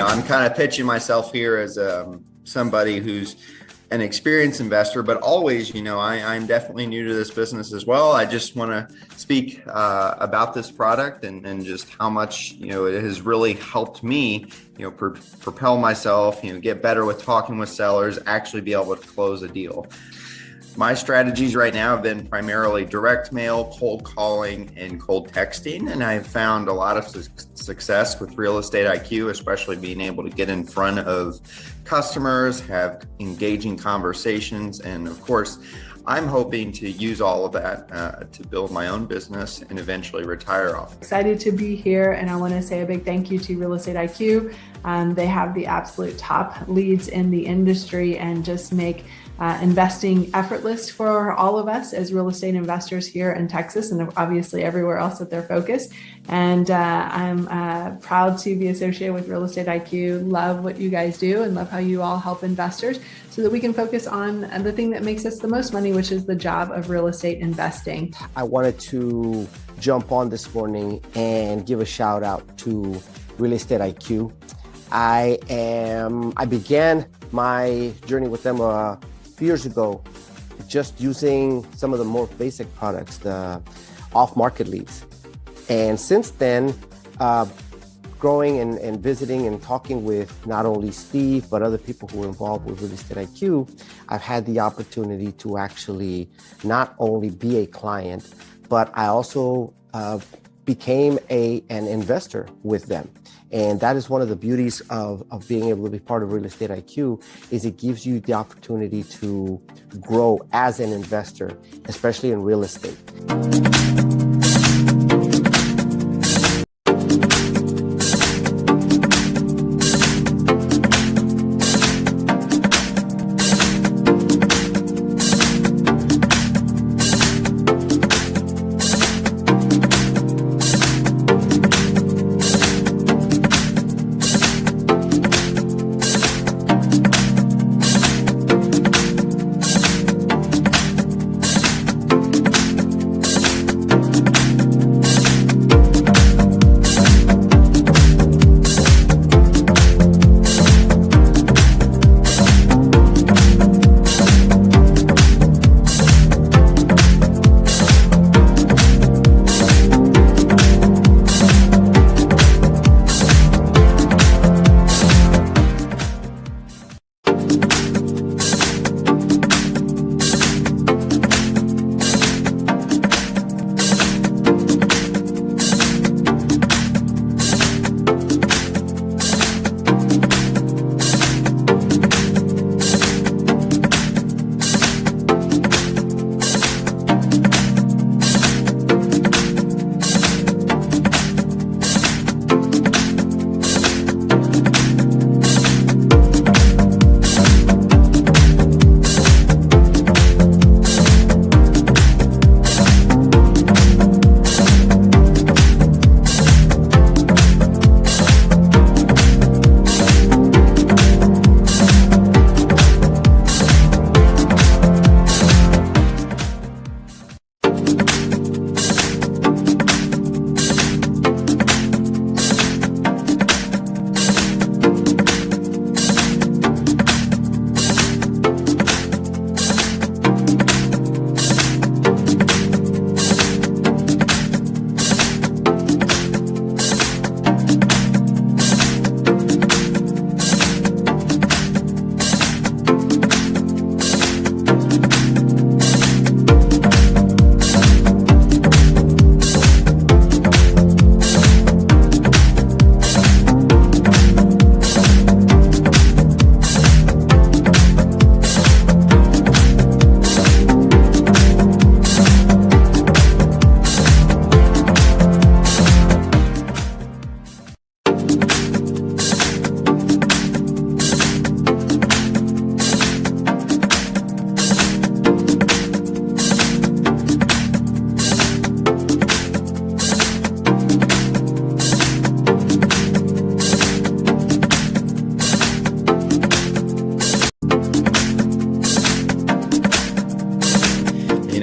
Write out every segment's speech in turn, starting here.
I'm kind of pitching myself here as somebody who's an experienced investor, but always, I'm definitely new to this business as well. I just want to speak about this product and just how much, it has really helped me, propel myself, get better with talking with sellers, actually be able to close a deal. My strategies right now have been primarily direct mail, cold calling, and cold texting. And I've found a lot of success with Real Estate IQ, especially being able to get in front of customers, have engaging conversations. And of course, I'm hoping to use all of that to build my own business and eventually retire off. Excited to be here, and I want to say a big thank you to Real Estate IQ. They have the absolute top leads in the industry and just make investing effortless for all of us as real estate investors here in Texas and obviously everywhere else that they're focused. And I'm proud to be associated with Real Estate IQ. Love what you guys do and love how you all help investors so that we can focus on the thing that makes us the most money, which is the job of real estate investing. I wanted to jump on this morning and give a shout out to Real Estate IQ. I began my journey with them a few years ago, just using some of the more basic products, the off-market leads. And since then, growing and visiting and talking with not only Steve, but other people who are involved with Real Estate IQ, I've had the opportunity to actually not only be a client, but I also became an investor with them. And that is one of the beauties of being able to be part of Real Estate IQ, is it gives you the opportunity to grow as an investor, especially in real estate.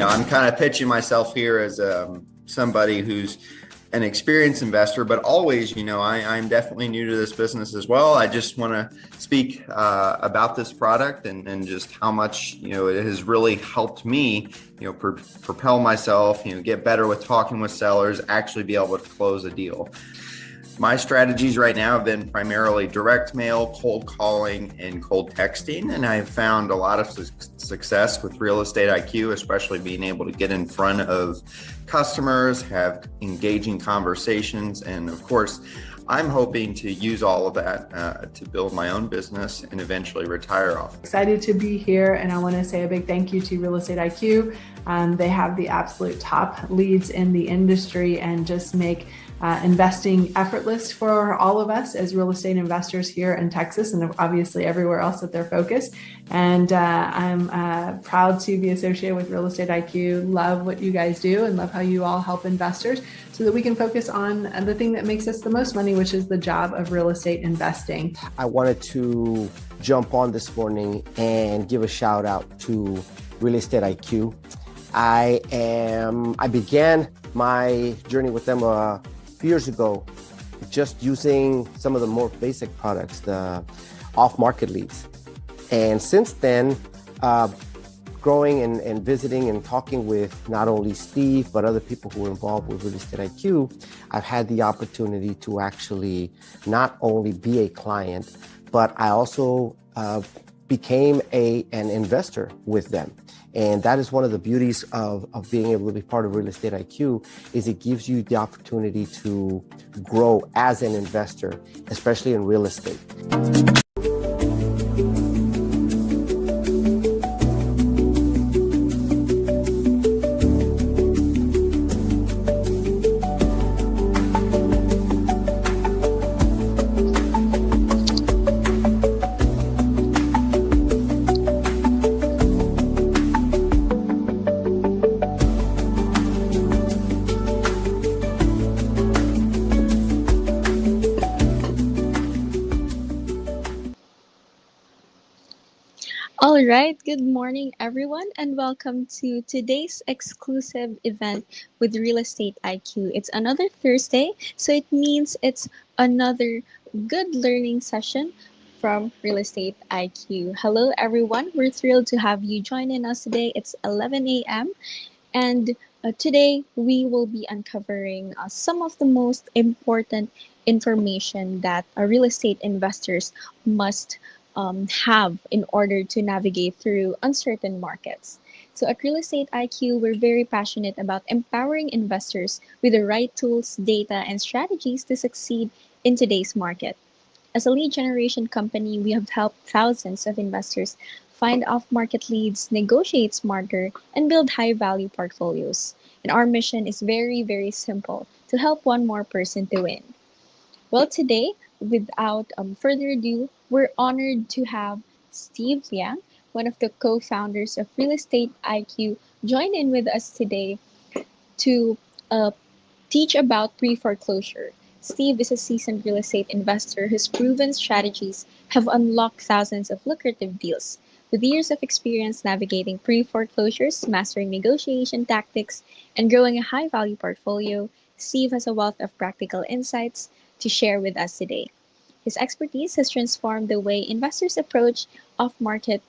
I'm kind of pitching myself here as somebody who's an experienced investor, but always, I'm definitely new to this business as well. I just want to speak about this product and just how much, it has really helped me, propel myself, get better with talking with sellers, actually be able to close a deal. My strategies right now have been primarily direct mail, cold calling, and cold texting. And I've found a lot of success with Real Estate IQ, especially being able to get in front of customers, have engaging conversations. And of course, I'm hoping to use all of that to build my own business and eventually retire off. Excited to be here, and I want to say a big thank you to Real Estate IQ. They have the absolute top leads in the industry and just make investing effortless for all of us as real estate investors here in Texas and obviously everywhere else that they're focused. And I'm proud to be associated with Real Estate IQ. Love what you guys do and love how you all help investors so that we can focus on the thing that makes us the most money, which is the job of real estate investing. I wanted to jump on this morning and give a shout out to Real Estate IQ. I began my journey with them years ago, just using some of the more basic products, the off-market leads. And since then, growing and visiting and talking with not only Steve, but other people who are involved with Real Estate IQ, I've had the opportunity to actually not only be a client, but I also became an investor with them. And that is one of the beauties of being able to be part of Real Estate IQ, is it gives you the opportunity to grow as an investor, especially in real estate. All right, good morning, everyone, and welcome to today's exclusive event with Real Estate IQ. It's another Thursday, so it means it's another good learning session from Real Estate IQ. Hello, everyone. We're thrilled to have you joining us today. It's 11 a.m. And today we will be uncovering some of the most important information that real estate investors must have in order to navigate through uncertain markets. So at Real Estate IQ, we're very passionate about empowering investors with the right tools, data, and strategies to succeed in today's market. As a lead generation company, we have helped thousands of investors find off-market leads, negotiate smarter, and build high-value portfolios. And our mission is very, very simple: to help one more person to win. Well, today, without further ado, we're honored to have Steve Liang, one of the co-founders of Real Estate IQ, join in with us today to teach about pre-foreclosure. Steve is a seasoned real estate investor whose proven strategies have unlocked thousands of lucrative deals. With years of experience navigating pre-foreclosures, mastering negotiation tactics, and growing a high-value portfolio, Steve has a wealth of practical insights to share with us today. His expertise has transformed the way investors approach off-market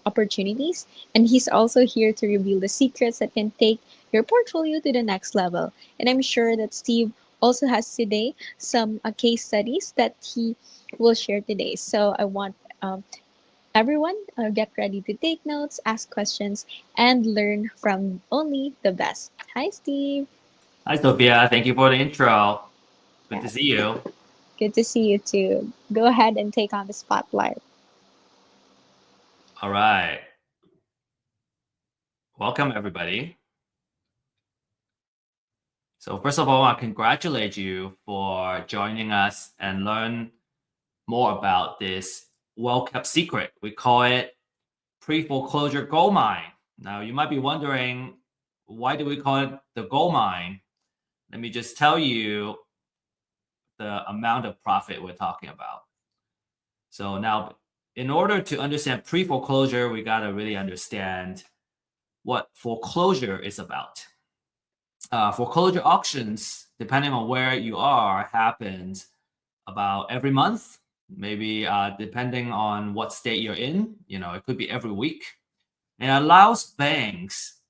opportunities, and he's also here to reveal the secrets that can take your portfolio to the next level. And I'm sure that Steve also has today some case studies that he will share today. So I want everyone get ready to take notes, ask questions, and learn from only the best. Hi, Steve. Hi, Sophia. Thank you for the intro. Good to Yeah. see you. Good to see you too. Go ahead and take on the spotlight. All right. Welcome, everybody. So first of all, I congratulate you for joining us and learn more about this well-kept secret. We call it Preforeclosure Goldmine. Now, you might be wondering, why do we call it the gold mine? Let me just tell you the amount of profit we're talking about. So now, in order to understand pre-foreclosure, we got to really understand what foreclosure is about. foreclosure auctions, depending on where you are, happens about every month, maybe depending on what state you're in. It could be every week. And it allows banks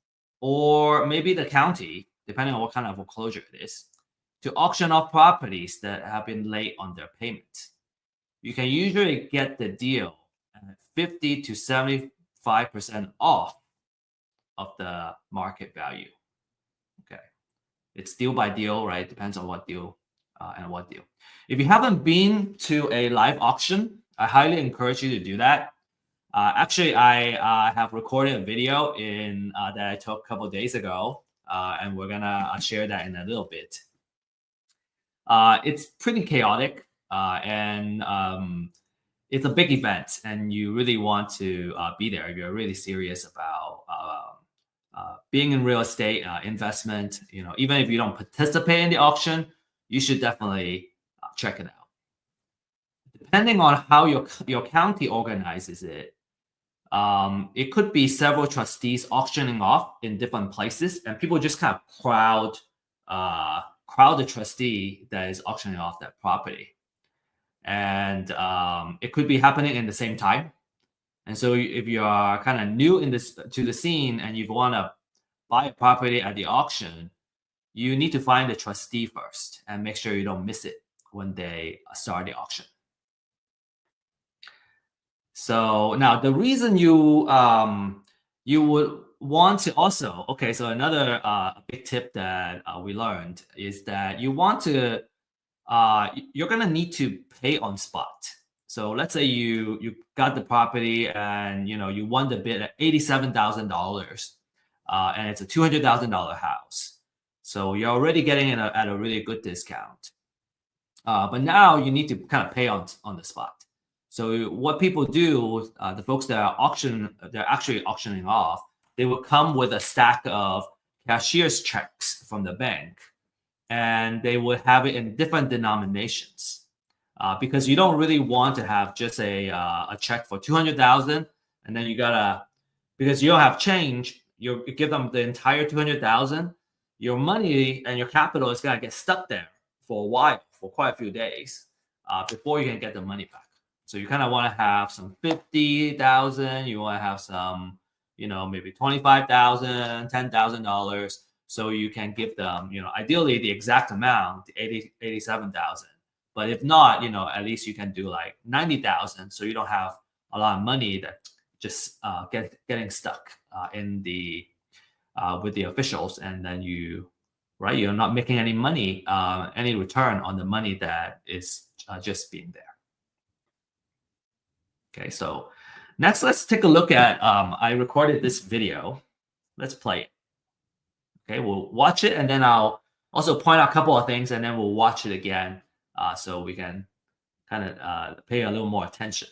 or maybe the county, depending on what kind of foreclosure it is, to auction off properties that have been late on their payment. You can usually get the deal at 50 to 75% off of the market value. Okay. It's deal by deal, right? Depends on what deal and what deal. If you haven't been to a live auction, I highly encourage you to do that. Actually, I have recorded a video that I took a couple of days ago, and we're gonna share that in a little bit. It's pretty chaotic, and it's a big event, and you really want to be there if you're really serious about being in real estate investment. Even if you don't participate in the auction, you should definitely check it out. Depending on how your county organizes it, it could be several trustees auctioning off in different places, and people just kind of crowd the trustee that is auctioning off that property. And it could be happening in the same time. And so if you are kind of new to the scene and you want to buy a property at the auction, you need to find the trustee first and make sure you don't miss it when they start the auction. So now the reason you would want to also, okay, so another big tip that we learned is that you want to, you're going to need to pay on spot. So let's say you got the property and you won the bid at $87,000, and it's a $200,000 house. So you're already getting it at a really good discount. But now you need to kind of pay on the spot. So what people do, the folks that are they're actually auctioning off, they will come with a stack of cashier's checks from the bank, and they will have it in different denominations, because you don't really want to have just a check for $200,000, and then because you don't have change, you give them the entire $200,000. Your money and your capital is gonna get stuck there for a while, for quite a few days, before you can get the money back. So you kind of want to have some 50,000. You want to have some, maybe 25,000, $10,000, so you can give them, ideally the exact amount, 87,000. But if not, at least you can do like 90,000, so you don't have a lot of money that just getting stuck in the with the officials, and then you're not making any money, any return on the money that is just being there. Okay, so next, let's take a look at, I recorded this video. Let's play it. Okay, we'll watch it, and then I'll also point out a couple of things, and then we'll watch it again, so we can kind of pay a little more attention.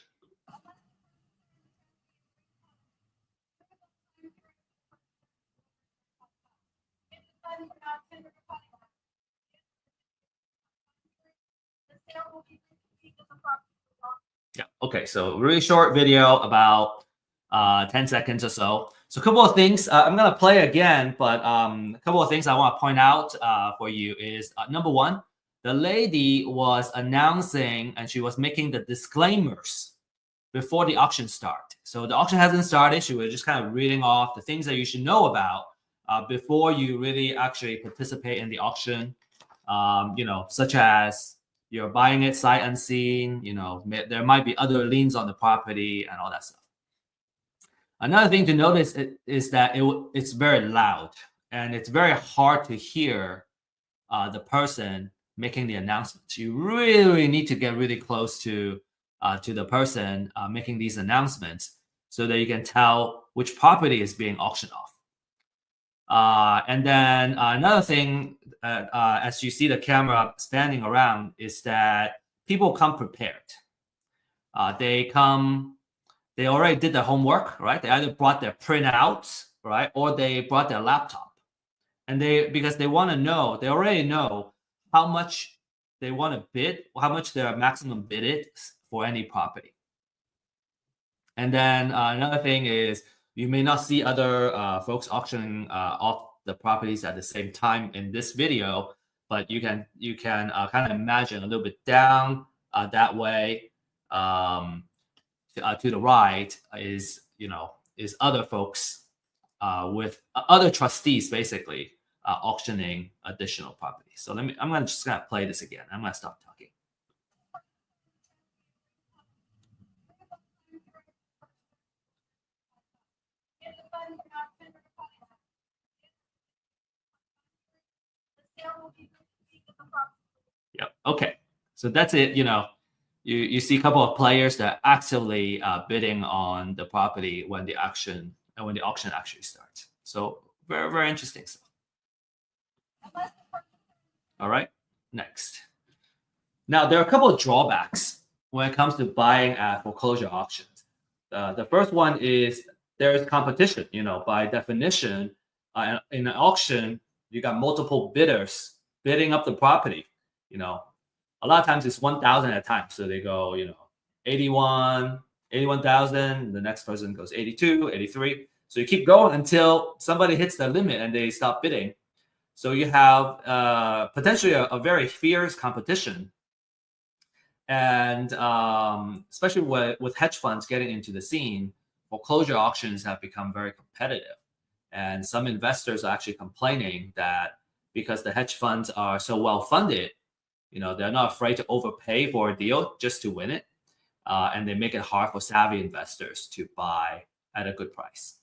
Yeah, okay, so really short video, about 10 seconds or so. So a couple of things, I'm gonna play again, but a couple of things I wanna point out for you is, number one, the lady was announcing and she was making the disclaimers before the auction start. So the auction hasn't started, she was just kind of reading off the things that you should know about before you really actually participate in the auction, such as you're buying it sight unseen, there might be other liens on the property and all that stuff. Another thing to notice is that it's very loud, and it's very hard to hear the person making the announcements. You really need to get really close to the person making these announcements so that you can tell which property is being auctioned off. And then another thing, as you see the camera spanning around, is that people come prepared. They already did their homework, right? They either brought their printouts, right, or they brought their laptop, and because they want to know, they already know how much they want to bid, how much their maximum bid is for any property. And then another thing is, you may not see other folks auctioning off the properties at the same time in this video, but you can kind of imagine a little bit down that way to the right is other folks with other trustees basically auctioning additional properties. So I'm gonna just play this again. I'm gonna stop talking. Yep. Okay. So that's it. You see a couple of players that are actively bidding on the property when the auction actually starts. So very, very interesting stuff. All right. Next. Now there are a couple of drawbacks when it comes to buying at foreclosure auctions. The first one is there is competition. By definition, in an auction, you got multiple bidders bidding up the property. A lot of times it's 1,000 at a time. So they go, 81,000. The next person goes 82, 83. So you keep going until somebody hits the limit and they stop bidding. So you have potentially a very fierce competition. And especially with hedge funds getting into the scene, foreclosure auctions have become very competitive. And some investors are actually complaining that because the hedge funds are so well funded, they're not afraid to overpay for a deal just to win it. And they make it hard for savvy investors to buy at a good price.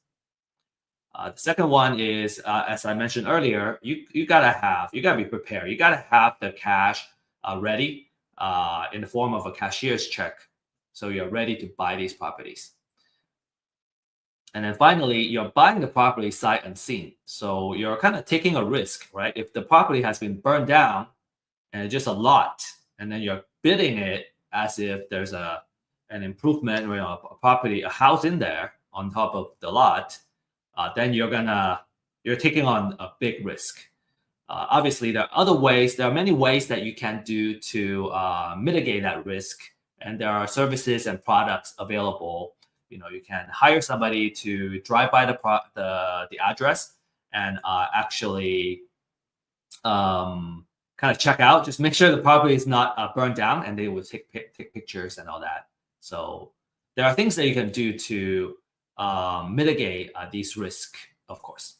The second one is, as I mentioned earlier, you gotta be prepared. You gotta have the cash ready in the form of a cashier's check, so you're ready to buy these properties. And then finally, you're buying the property sight unseen, so you're kind of taking a risk, right? If the property has been burned down and it's just a lot, and then you're bidding it as if there's an improvement, a house in there on top of the lot, then you're taking on a big risk. Obviously, there are many ways that you can do to mitigate that risk, and there are services and products available. You can hire somebody to drive by the address and actually kind of check out, just make sure the property is not burned down, and they will take pictures and all that. So there are things that you can do to mitigate these risks, of course.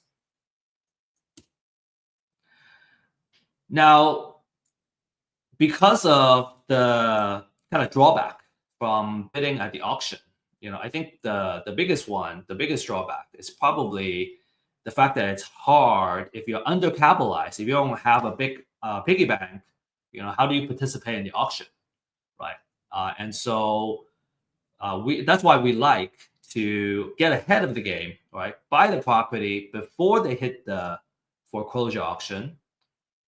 Now, because of the kind of drawback from bidding at the auction, I think the biggest drawback is probably the fact that it's hard if you're undercapitalized, if you don't have a big piggy bank. How do you participate in the auction, right? And so that's why we like to get ahead of the game, right? Buy the property before they hit the foreclosure auction,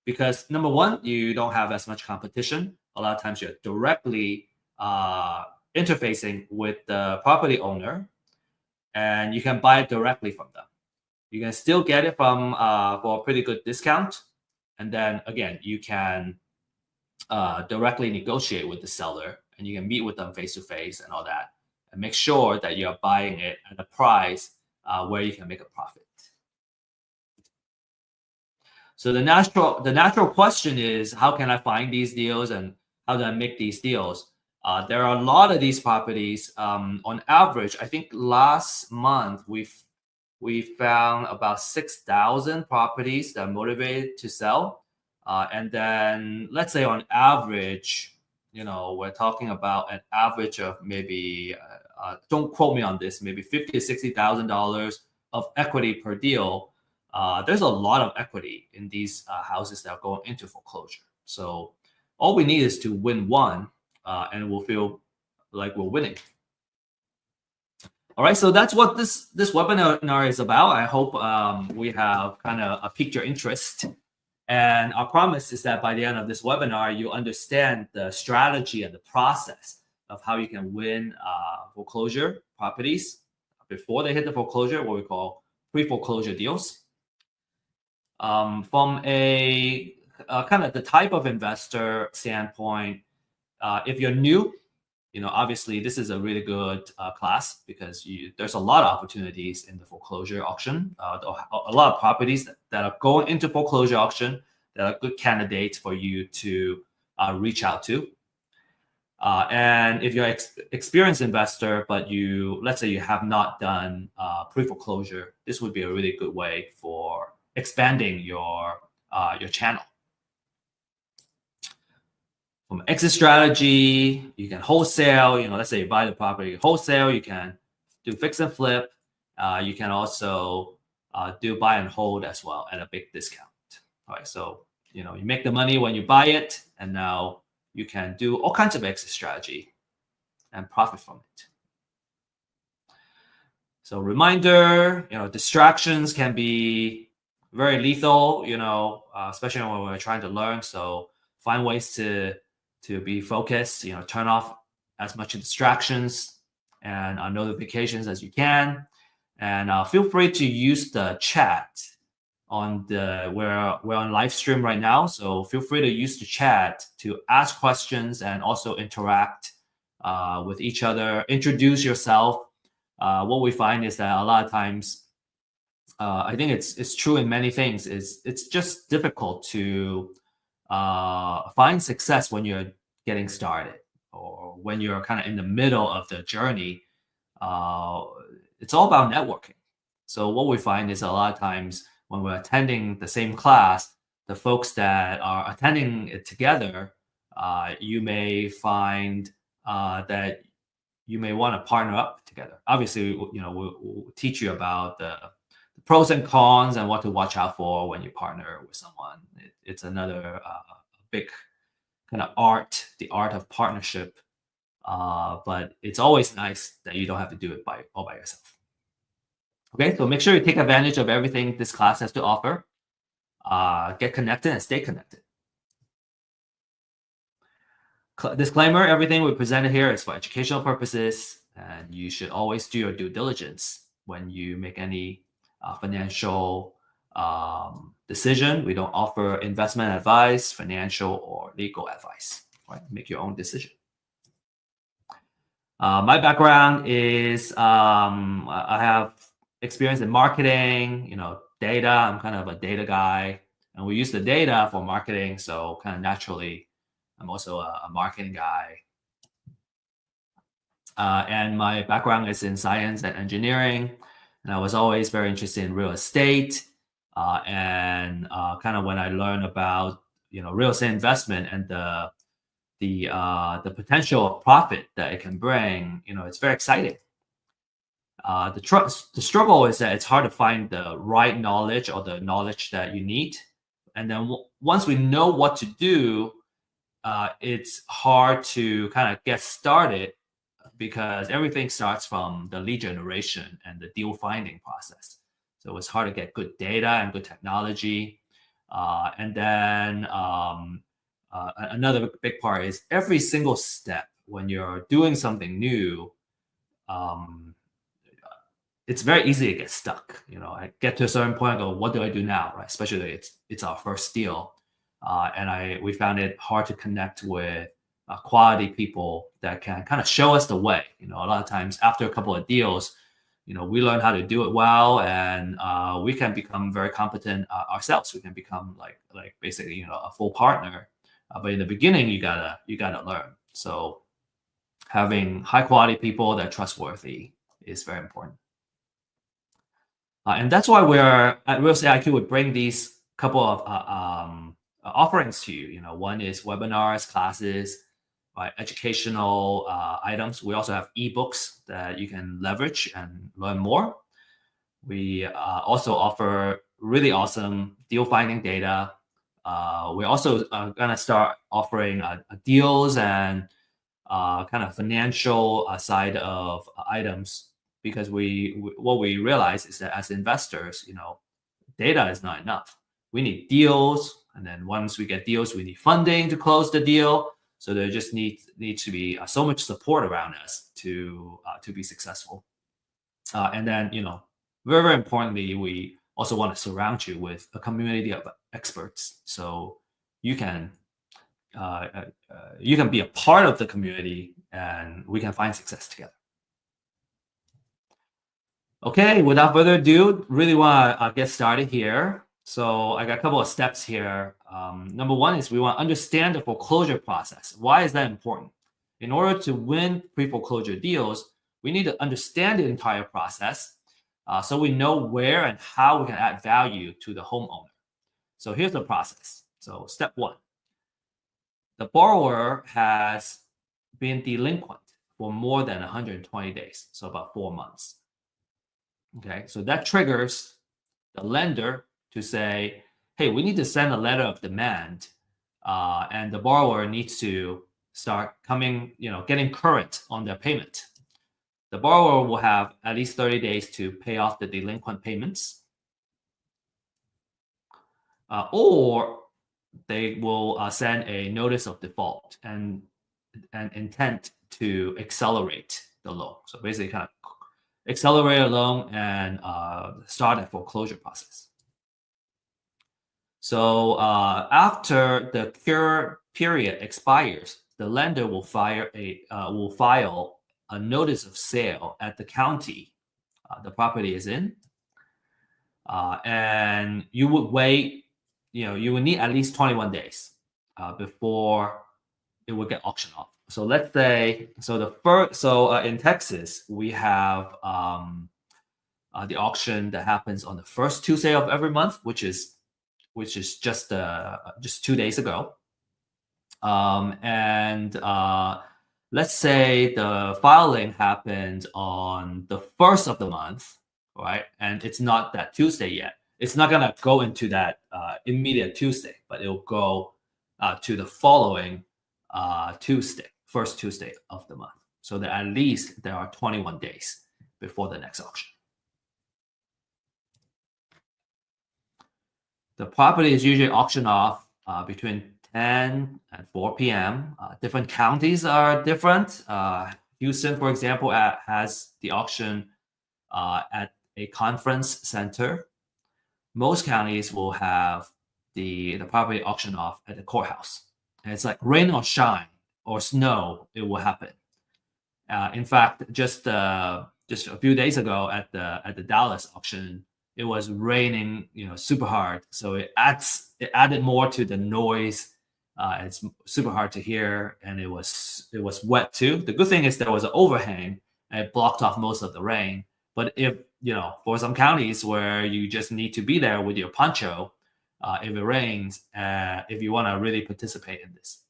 because number one, you don't have as much competition. A lot of times you're directly interfacing with the property owner, and you can buy it directly from them. You can still get it from for a pretty good discount, and then again, you can directly negotiate with the seller, and you can meet with them face to face and all that, and make sure that you're buying it at a price where you can make a profit. So the natural question is, how can I find these deals, and how do I make these deals? There are a lot of these properties. On average, I think last month we found about 6,000 properties that are motivated to sell. And then let's say on average, we're talking about an average of maybe, don't quote me on this, maybe $50,000 to $60,000 of equity per deal. There's a lot of equity in these houses that are going into foreclosure. So all we need is to win one, and we'll feel like we're winning. All right, so that's what this webinar is about. I hope we have kind of piqued your interest. And our promise is that by the end of this webinar, you understand the strategy and the process of how you can win foreclosure properties before they hit the foreclosure, what we call pre-foreclosure deals. From a kind of the type of investor standpoint, if you're new obviously this is a really good class because there's a lot of opportunities in the foreclosure auction. A lot of properties that are going into foreclosure auction that are good candidates for you to reach out to. And if you're an experienced investor, but let's say you have not done pre-foreclosure, this would be a really good way for expanding your channel. From exit strategy, you can wholesale. Let's say you buy the property wholesale. You can do fix and flip. You can also do buy and hold as well at a big discount. All right, so you make the money when you buy it, and now you can do all kinds of exit strategy and profit from it. So reminder, distractions can be very lethal, especially when we're trying to learn. So find ways to be focused, turn off as much distractions and notifications as you can. And feel free to use the chat we're on live stream right now. So feel free to use the chat to ask questions and also interact with each other, introduce yourself. What we find is that a lot of times, I think it's true in many things, it's just difficult to find success when you're getting started or when you're kind of in the middle of the journey. It's all about networking. So what we find is a lot of times when we're attending the same class, the folks that are attending it together, you may find that you may want to partner up together. Obviously, we'll teach you about the pros and cons and what to watch out for when you partner with someone. It's another big kind of art, the art of partnership. But it's always nice that you don't have to do it all by yourself. Okay, so make sure you take advantage of everything this class has to offer. Get connected and stay connected. Disclaimer, everything we presented here is for educational purposes, and you should always do your due diligence when you make any financial decision. We don't offer investment advice, financial or legal advice. Right? Make your own decision. My background is I have experience in marketing, data. I'm kind of a data guy, and we use the data for marketing. So kind of naturally, I'm also a marketing guy. And my background is in science and engineering, and I was always very interested in real estate. And kind of when I learned about real estate investment and the potential of profit that it can bring, it's very exciting. The struggle is that it's hard to find the right knowledge or the knowledge that you need. And then once we know what to do, it's hard to kind of get started because everything starts from the lead generation and the deal finding process. So it's hard to get good data and good technology. And then another big part is every single step when you're doing something new, it's very easy to get stuck. I get to a certain point and go, what do I do now? Right? Especially it's our first deal. And we found it hard to connect with quality people that can kind of show us the way. A lot of times after a couple of deals, we learn how to do it well, and we can become very competent ourselves. We can become like basically a full partner. But in the beginning, you gotta learn. So having high quality people that are trustworthy is very important. And that's why we're at Real Estate IQ would bring these couple of offerings to you. One is webinars, classes, right, educational items. We also have ebooks that you can leverage and learn more. We also offer really awesome deal finding data. We're also going to start offering deals and kind of financial side of items, because what we realize is that as investors, data is not enough. We need deals, and then once we get deals, we need funding to close the deal. So there just needs to be so much support around us to be successful. And then very, very importantly, we also want to surround you with a community of experts, so you can you can be a part of the community, and we can find success together. Okay, without further ado, really want to get started here. So I got a couple of steps here. Number one is we want to understand the foreclosure process. Why is that important? In order to win pre-foreclosure deals, we need to understand the entire process so we know where and how we can add value to the homeowner. So here's the process. So step one, the borrower has been delinquent for more than 120 days, so about 4 months. Okay, so that triggers the lender to say, hey, we need to send a letter of demand, and the borrower needs to start getting current on their payment. The borrower will have at least 30 days to pay off the delinquent payments, or they will send a notice of default and an intent to accelerate the loan. So basically kind of accelerate a loan and start a foreclosure process. So after the cure period expires, the lender will file a notice of sale at the county the property is in, and you would wait. You would need at least 21 days before it would get auctioned off. So let's say, in Texas, we have the auction that happens on the first Tuesday of every month, which is just 2 days ago. And let's say the filing happened on the first of the month, right? And it's not that Tuesday yet. It's not gonna go into that immediate Tuesday, but it'll go to the following Tuesday, first Tuesday of the month. So that at least there are 21 days before the next auction. The property is usually auctioned off between 10 and 4 p.m. Different counties are different. Houston, for example, has the auction at a conference center. Most counties will have the property auctioned off at the courthouse. And it's like rain or shine or snow, it will happen. In fact, just a few days ago at the Dallas auction, it was raining, super hard. So it added more to the noise. It's super hard to hear, and it was wet too. The good thing is there was an overhang and it blocked off most of the rain. But if for some counties where you just need to be there with your poncho, if it rains, if you want to really participate in this.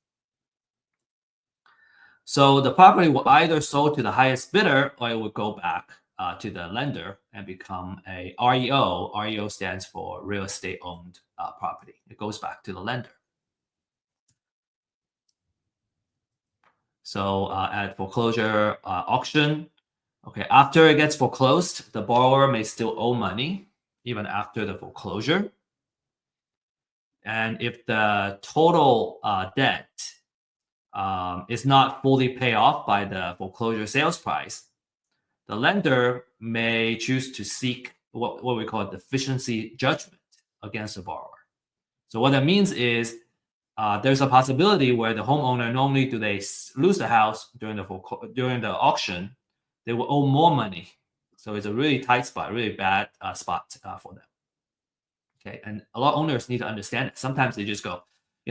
So the property will either sold to the highest bidder, or it will go back to the lender and become a REO. REO stands for real estate owned property. It goes back to the lender. So at foreclosure auction, okay, after it gets foreclosed, the borrower may still owe money even after the foreclosure. And if the total debt is not fully paid off by the foreclosure sales price, the lender may choose to seek what we call a deficiency judgment against the borrower. So what that means is there's a possibility where the homeowner, normally do they lose the house during the auction, they will owe more money. So it's a really tight spot, really bad spot for them. Okay, and a lot of owners need to understand it. Sometimes they just go,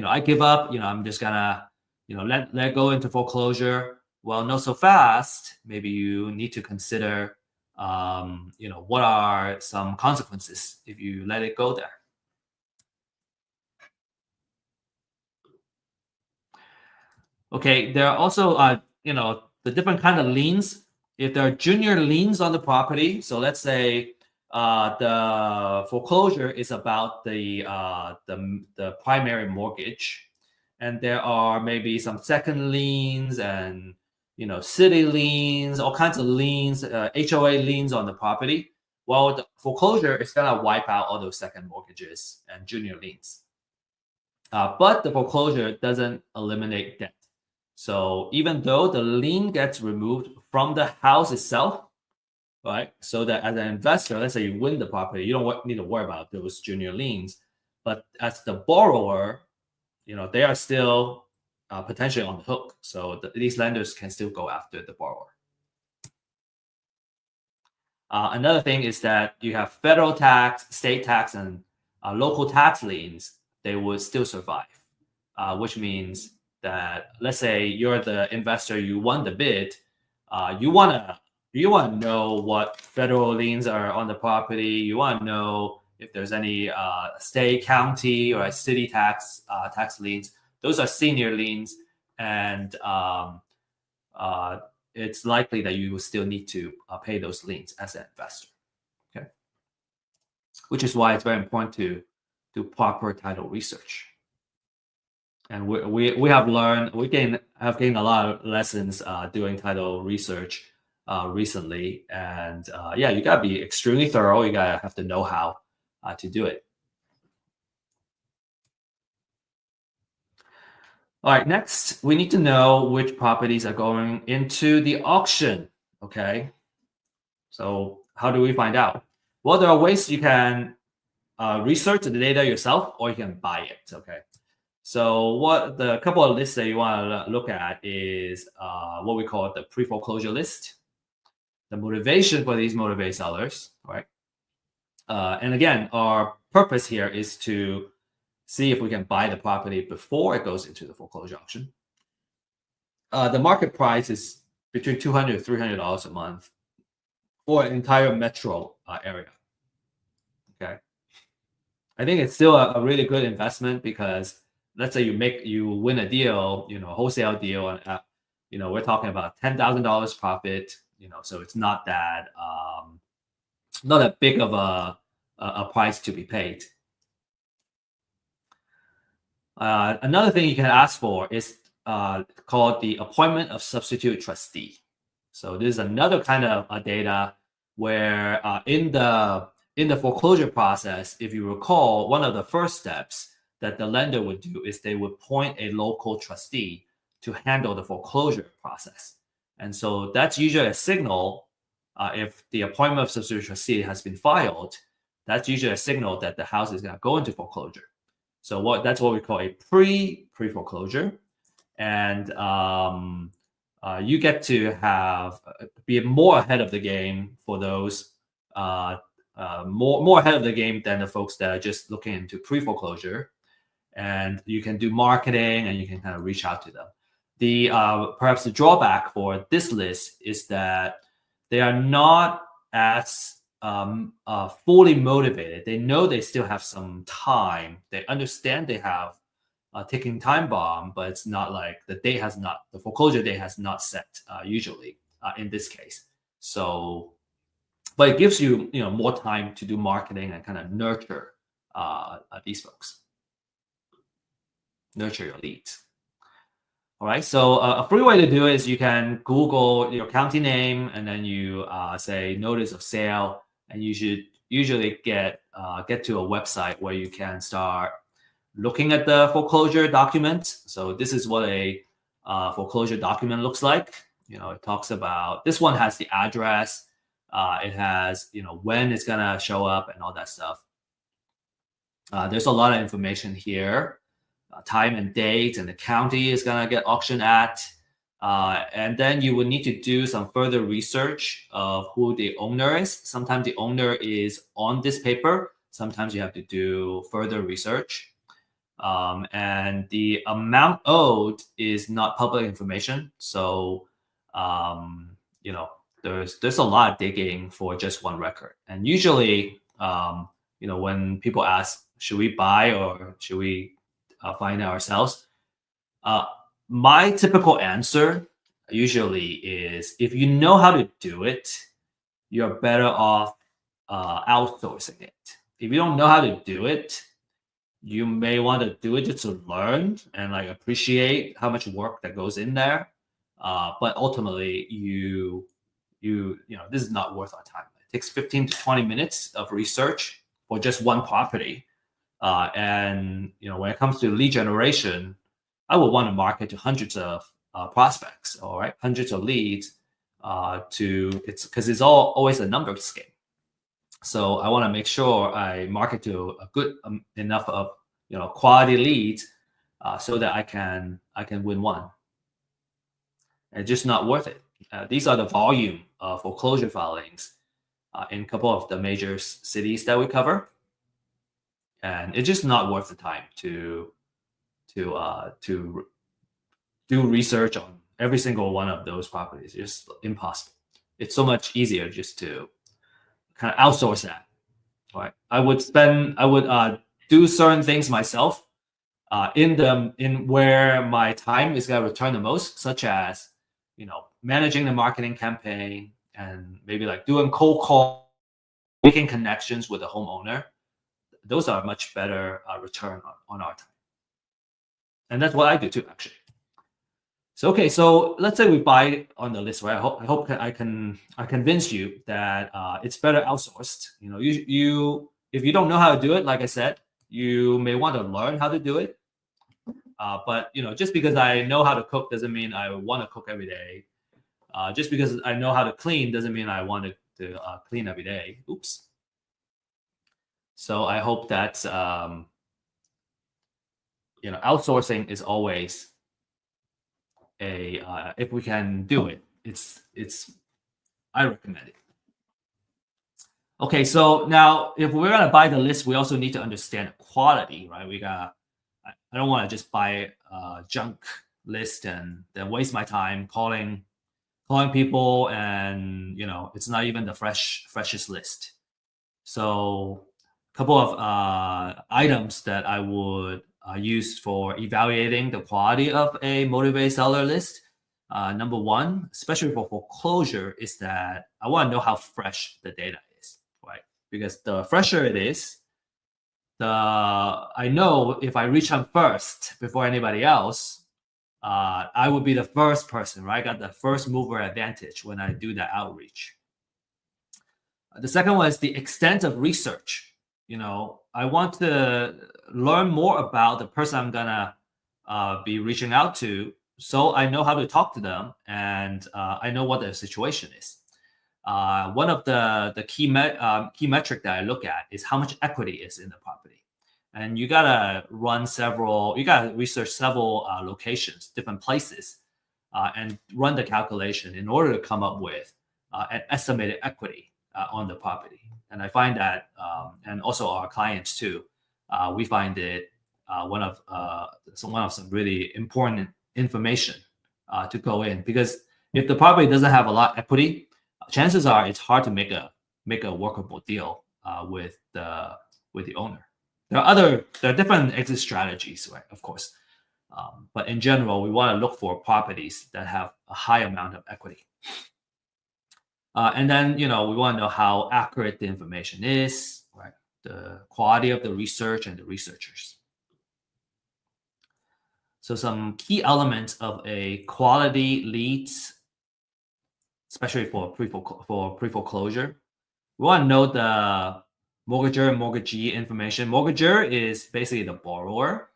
I give up. I'm just gonna, let go into foreclosure. Well, not so fast. Maybe you need to consider, what are some consequences if you let it go there. Okay, there are also, the different kind of liens. If there are junior liens on the property, so let's say the foreclosure is about the primary mortgage, and there are maybe some second liens and city liens, all kinds of liens, HOA liens on the property. Well, the foreclosure is gonna wipe out all those second mortgages and junior liens, but the foreclosure doesn't eliminate debt. So even though the lien gets removed from the house itself, right? So that as an investor, let's say you win the property, you don't need to worry about those junior liens. But as the borrower, they are still potentially on the hook. So these lenders can still go after the borrower. Another thing is that you have federal tax, state tax, and local tax liens. They would still survive, which means that, let's say you're the investor, you won the bid, you wanna know what federal liens are on the property. You want to know if there's any state, county, or city tax liens. Those are senior liens, and it's likely that you will still need to pay those liens as an investor. Okay, which is why it's very important to do proper title research. And we have learned, have gained a lot of lessons doing title research recently. And yeah, you gotta be extremely thorough. You gotta have the know-how to do it. All right, next, we need to know which properties are going into the auction, okay? So how do we find out? Well, there are ways you can research the data yourself, or you can buy it, okay? So what the couple of lists that you want to look at is what we call the pre-foreclosure list, the motivation for these motivated sellers, right? And again, our purpose here is to see if we can buy the property before it goes into the foreclosure auction. The market price is between $200 to $300 a month for an entire metro area. Okay, I think it's still a really good investment because let's say you win a deal, a wholesale deal, and we're talking about $10,000 profit. So it's not that big of a price to be paid. Another thing you can ask for is called the appointment of substitute trustee. So this is another kind of data where in the foreclosure process, if you recall, one of the first steps that the lender would do is they would appoint a local trustee to handle the foreclosure process. And so that's usually a signal, if the appointment of substitute trustee has been filed, that's usually a signal that the house is going to go into foreclosure. So that's what we call a pre-foreclosure. And you get to be more ahead of the game for those, more ahead of the game than the folks that are just looking into pre-foreclosure. And you can do marketing and you can kind of reach out to them. Perhaps the drawback for this list is that they are not as fully motivated. They know they still have some time. They understand they have a ticking time bomb, but it's not like the foreclosure date has not set usually in this case. So, but it gives you more time to do marketing and kind of nurture these folks, nurture your leads. All right, so a free way to do it is you can Google your county name and then you say notice of sale, and you should usually get to a website where you can start looking at the foreclosure document. So this is what a foreclosure document looks like. It talks about, this one has the address, it has when it's gonna show up and all that stuff. There's a lot of information here. Time and date, and the county is going to get auctioned at. And then you will need to do some further research of who the owner is. Sometimes the owner is on this paper. Sometimes you have to do further research. And the amount owed is not public information. So, there's a lot of digging for just one record. And usually, when people ask, should we buy or should we find it ourselves? My typical answer usually is, if you know how to do it, you're better off outsourcing it. If you don't know how to do it, you may want to do it just to learn and appreciate how much work that goes in there. But ultimately, this is not worth our time. It takes 15 to 20 minutes of research for just one property. And when it comes to lead generation, I would want to market to hundreds of prospects, all right, hundreds of leads, because it's always a numbers game. So I want to make sure I market to a good enough of quality leads, so that I can I can win one. It's just not worth it. These are the volume of foreclosure filings in a couple of the major cities that we cover, and it's just not worth the time to do research on every single one of those properties. It's just impossible. It's so much easier just to kind of outsource that. Right? I would do certain things myself in where my time is going to return the most, such as managing the marketing campaign and maybe like doing cold call, making connections with the homeowner. Those are much better return on our time, and that's what I do too, actually. So okay, so let's say we buy on the list, right? I hope I can convince you that it's better outsourced. You if you don't know how to do it, like I said, you may want to learn how to do it. But just because I know how to cook doesn't mean I want to cook every day. Just because I know how to clean doesn't mean I want to clean every day. Oops. So I hope that outsourcing is always if we can do it, I recommend it. Okay, so now if we're gonna buy the list, we also need to understand the quality, right? I don't want to just buy a junk list and then waste my time calling people, and it's not even the freshest list. So a couple of items that I would use for evaluating the quality of a motivated seller list. Number one, especially for foreclosure, is that I want to know how fresh the data is, right? Because the fresher it is, I know if I reach them first before anybody else, I would be the first person, right? I got the first mover advantage when I do that outreach. The second one is the extent of research. I want to learn more about the person I'm gonna be reaching out to, so I know how to talk to them, and I know what their situation is. One of the key metric that I look at is how much equity is in the property, and you gotta research several locations, different places, and run the calculation in order to come up with an estimated equity on the property. And I find that, and also our clients too, we find it one of some really important information to go in, because if the property doesn't have a lot of equity, chances are it's hard to make a workable deal with the owner. There are different exit strategies, right? Of course, but in general, we want to look for properties that have a high amount of equity. And then, we want to know how accurate the information is, right? The quality of the research and the researchers. So some key elements of a quality leads, especially for pre-foreclosure. We want to know the mortgager and mortgagee information. Mortgager is basically the borrower,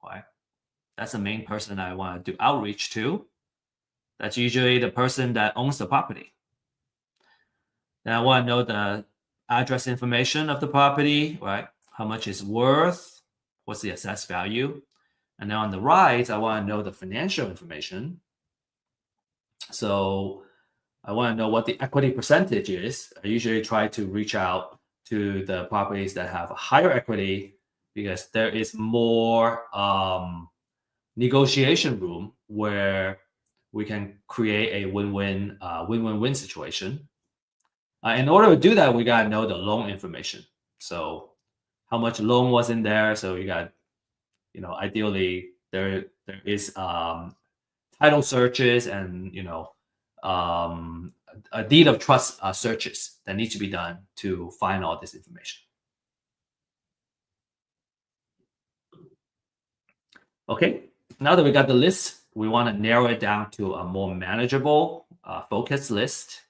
right? That's the main person I want to do outreach to. That's usually the person that owns the property. Then I want to know the address information of the property, right? How much it's worth, what's the assessed value. And then on the right, I want to know the financial information. So I want to know what the equity percentage is. I usually try to reach out to the properties that have a higher equity, because there is more negotiation room where we can create a win-win situation. In order to do that, we got to know the loan information. So how much loan was in there. So you got, ideally there is title searches and, a deed of trust searches that need to be done to find all this information. Okay, now that we got the list, we want to narrow it down to a more manageable, focused list.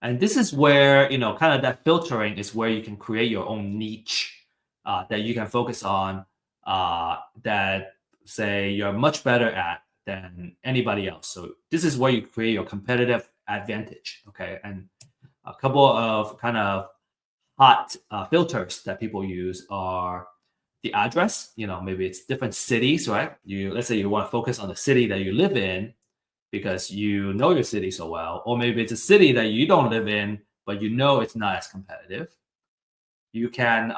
And this is where, kind of that filtering is where you can create your own niche that you can focus on, that, say, you're much better at than anybody else. So this is where you create your competitive advantage, okay? And a couple of kind of hot filters that people use are the address. Maybe it's different cities, right? Let's say you want to focus on the city that you live in because you know your city so well, or maybe it's a city that you don't live in, but it's not as competitive. You can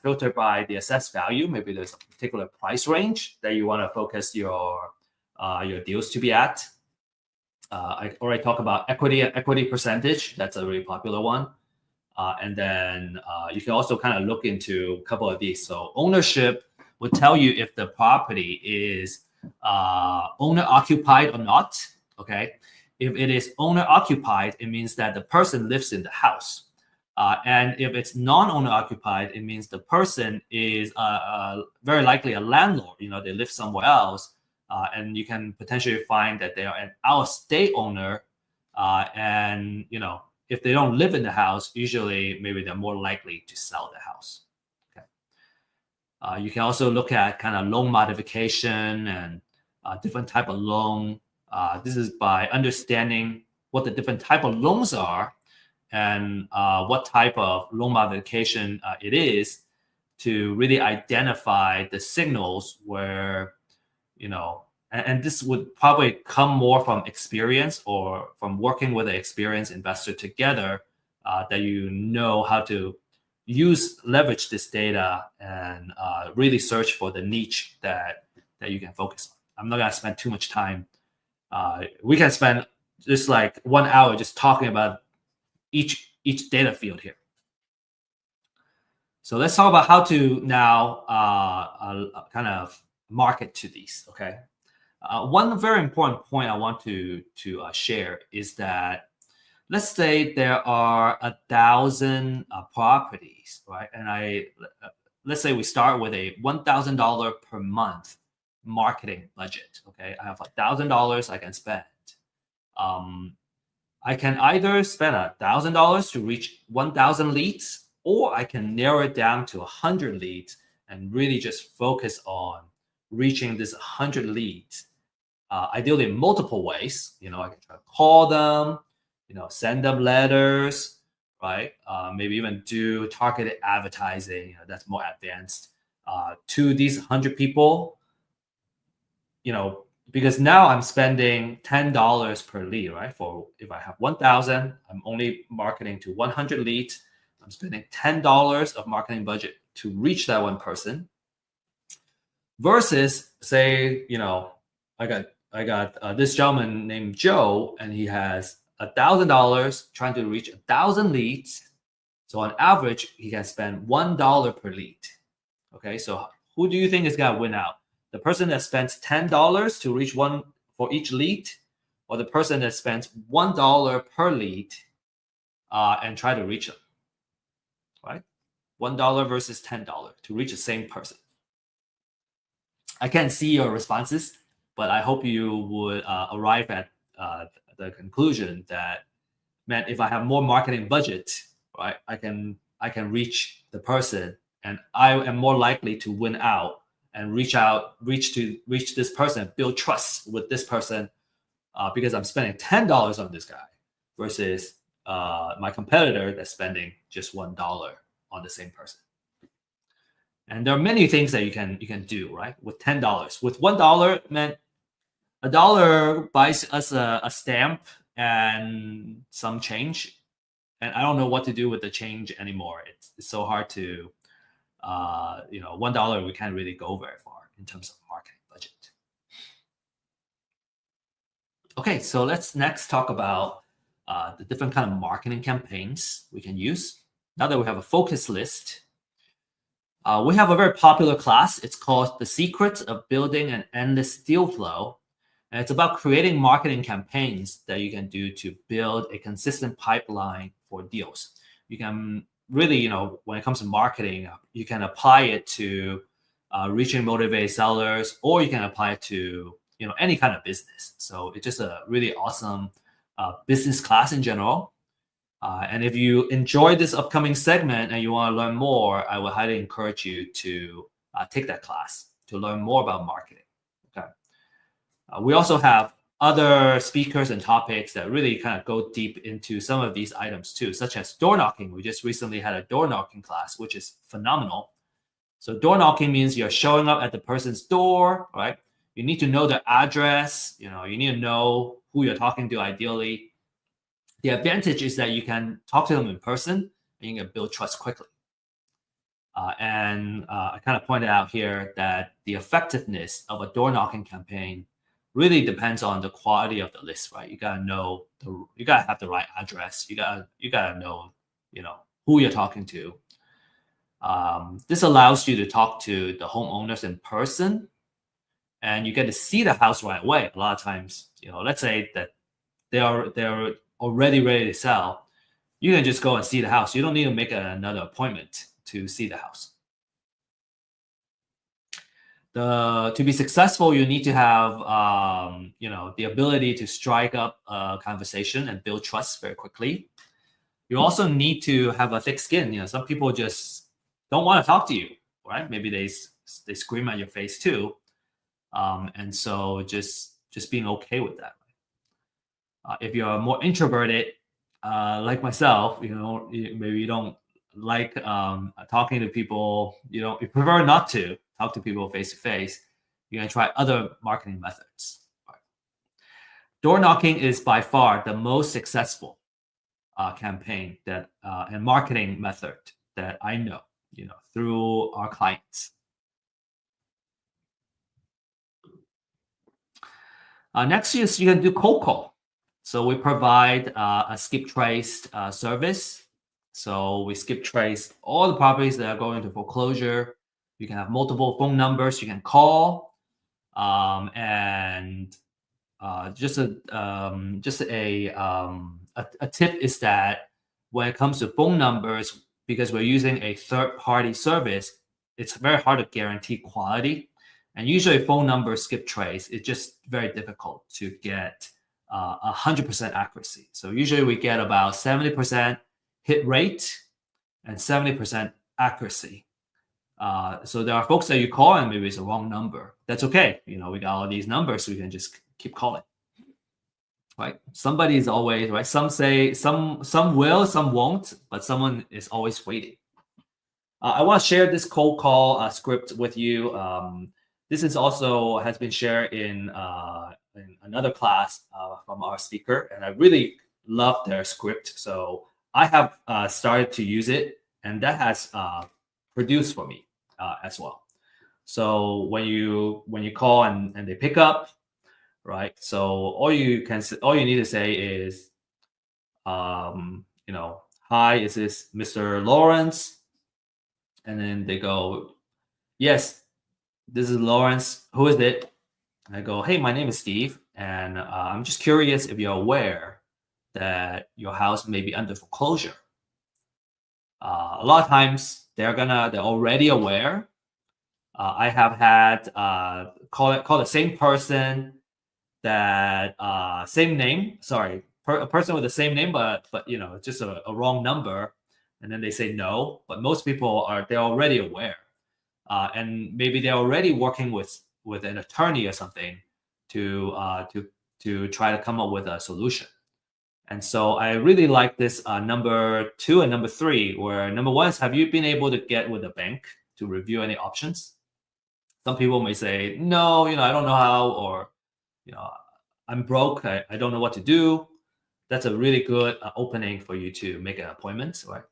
filter by the assessed value. Maybe there's a particular price range that you want to focus your deals to be at. I already talked about equity percentage. That's a really popular one. And then you can also kind of look into a couple of these. So ownership would tell you if the property is owner occupied or not. Okay, if it is owner occupied, it means that the person lives in the house. And if it's non-owner occupied, it means the person is very likely a landlord. They live somewhere else, and you can potentially find that they are an out-of-state owner. And if they don't live in the house, usually maybe they're more likely to sell the house. Okay. You can also look at kind of loan modification and different type of loan. This is by understanding what the different type of loans are and what type of loan modification it is to really identify the signals where, and this would probably come more from experience or from working with an experienced investor together, that how to leverage this data and really search for the niche that you can focus on. I'm not gonna spend too much time. We can spend just like 1 hour just talking about each data field here. So let's talk about how to now kind of market to these. Okay. One very important point I want to share is that let's say there are 1,000 properties, right? And let's say we start with a $1,000 per month marketing budget. Okay, I have $1,000 I can spend. I can either spend $1,000 to reach 1,000 leads, or I can narrow it down to 100 leads and really just focus on reaching this 100 leads. Ideally in multiple ways. I can try to call them, send them letters, right? Maybe even do targeted advertising. That's more advanced to these 100 people. Because now I'm spending $10 per lead, right? If I have 1,000, I'm only marketing to 100 leads. I'm spending $10 of marketing budget to reach that one person. Versus, say, I got this gentleman named Joe, and he has $1,000 trying to reach 1,000 leads. So on average, he can spend $1 per lead. Okay, so who do you think is gonna win out? The person that spends $10 to reach one for each lead, or the person that spends $1 per lead and try to reach them, right? $1 versus $10 to reach the same person. I can't see your responses, but I hope you would arrive at the conclusion that, man, if I have more marketing budget, right, I can reach the person, and I am more likely to win out and reach this person, build trust with this person, because I'm spending $10 on this guy versus my competitor that's spending just $1 on the same person. And there are many things that you can do, right? With $10, with $1, man, $1 buys us a stamp and some change, and I don't know what to do with the change anymore. It's so hard to. $1 we can't really go very far in terms of marketing budget. Okay, so let's next talk about the different kind of marketing campaigns we can use. Now that we have a focus list, we have a very popular class. It's called The Secret of Building an Endless Deal Flow. And it's about creating marketing campaigns that you can do to build a consistent pipeline for deals. You can really, when it comes to marketing, you can apply it to reaching motivated sellers, or you can apply it to, any kind of business. So it's just a really awesome business class in general. And if you enjoy this upcoming segment and you want to learn more, I would highly encourage you to take that class to learn more about marketing. Okay. We also have other speakers and topics that really kind of go deep into some of these items too, such as door knocking. We just recently had a door knocking class, which is phenomenal. So door knocking means you're showing up at the person's door, right? You need to know their address. You need to know who you're talking to ideally. The advantage is that you can talk to them in person and you can build trust quickly. I kind of pointed out here that the effectiveness of a door knocking campaign really depends on the quality of the list, right? You gotta know you gotta have the right address. You gotta know, who you're talking to. This allows you to talk to the homeowners in person, and you get to see the house right away. A lot of times, let's say that they're already ready to sell. You can just go and see the house. You don't need to make another appointment to see the house. To be successful, you need to have the ability to strike up a conversation and build trust very quickly. You also need to have a thick skin. Some people just don't want to talk to you, right? Maybe they scream at your face too, and so just being okay with that. If you're more introverted, like myself, maybe you don't like talking to people. You prefer not to talk to people face to face. You're gonna try other marketing methods. Door knocking is by far the most successful campaign and marketing method that I know. Through our clients. Next is you can do cold call. So we provide a skip trace service. So we skip trace all the properties that are going into foreclosure. You can have multiple phone numbers you can call, and just a tip is that when it comes to phone numbers, because we're using a third-party service, it's very hard to guarantee quality. And usually phone number skip trace, it's just very difficult to get 100% accuracy. So usually we get about 70% hit rate and 70% accuracy. So there are folks that you call and maybe it's a wrong number. That's okay. We got all these numbers, so we can just keep calling. Right? Somebody is always right. Some say some will, some won't, but someone is always waiting. I want to share this cold call script with you. This is also has been shared in another class from our speaker, and I really love their script. So I have started to use it, and that has produced for me as well. So when you call and they pick up, right? So all you need to say is, hi, is this Mr. Lawrence? And then they go, yes, this is Lawrence. Who is it? And I go, hey, my name is Steve, and I'm just curious if you're aware that your house may be under foreclosure. A lot of times they're already aware. I have had call the same person that same name. Sorry, a person with the same name, but just a wrong number, and then they say no. But most people they're already aware, and maybe they're already working with an attorney or something to try to come up with a solution. And so I really like this number 2 and number 3, where number 1 is, have you been able to get with a bank to review any options? Some people may say, no, I don't know how, or, I'm broke. I don't know what to do. That's a really good opening for you to make an appointment, right?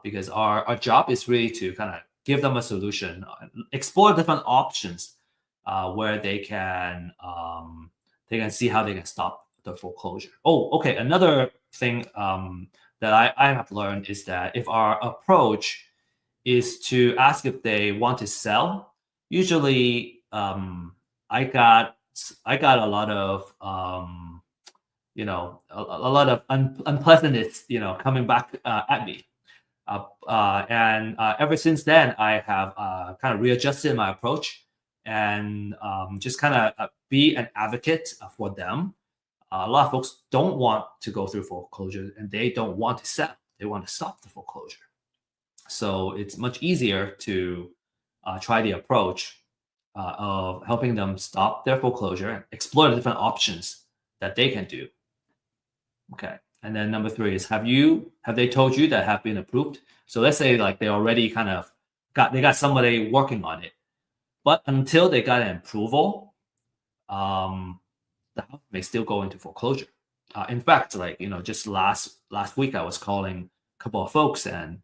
Because our job is really to kind of give them a solution, explore different options where they can see how they can stop the foreclosure. Oh, okay. Another thing that I have learned is that if our approach is to ask if they want to sell, usually I got a lot of a lot of unpleasantness coming back at me, and ever since then I have kind of readjusted my approach and just kind of be an advocate for them. A lot of folks don't want to go through foreclosure, and they don't want to sell. They want to stop the foreclosure. So it's much easier to try the approach of helping them stop their foreclosure and explore the different options that they can do. Okay. And then number 3 is, have they told you that have been approved? So let's say like they already kind of got somebody working on it, but until they got an approval, the house may still go into foreclosure. In fact, like, just last week I was calling a couple of folks, and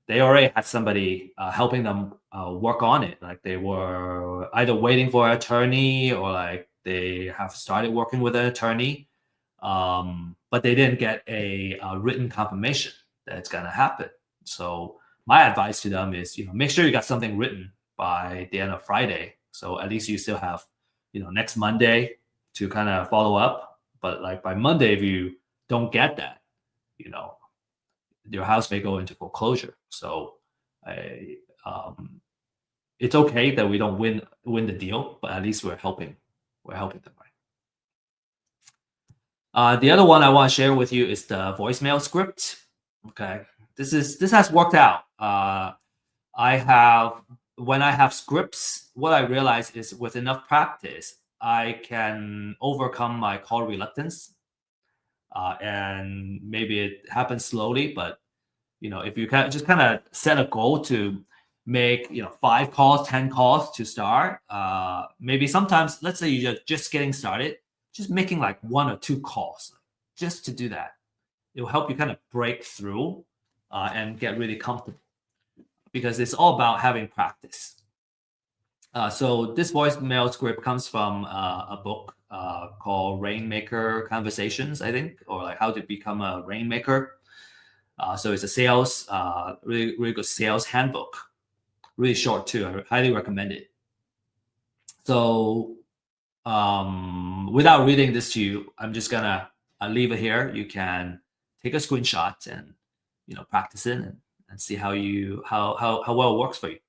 they already had somebody helping them work on it. Like, they were either waiting for an attorney, or like they have started working with an attorney, but they didn't get a written confirmation that it's gonna happen. So my advice to them is, make sure you got something written by the end of Friday, so at least you still have, next Monday to kind of follow up. But like by Monday, if you don't get that, your house may go into foreclosure. So it's okay that we don't win the deal, but at least we're helping them, right? The other one I want to share with you is the voicemail script. Okay, this has worked out. When I have scripts, what I realize is with enough practice, I can overcome my call reluctance. And maybe it happens slowly, but if you can just kind of set a goal to make 5 calls, 10 calls to start, maybe sometimes, let's say you're just getting started, just making like 1 or 2 calls just to do that. It will help you kind of break through and get really comfortable, because it's all about having practice. So this voicemail script comes from a book called Rainmaker Conversations, I think, or like How to Become a Rainmaker. So it's a sales, really good sales handbook. Really short too. I highly recommend it. So without reading this to you, I'm just gonna leave it here. You can take a screenshot and practice it and see how well it works for you.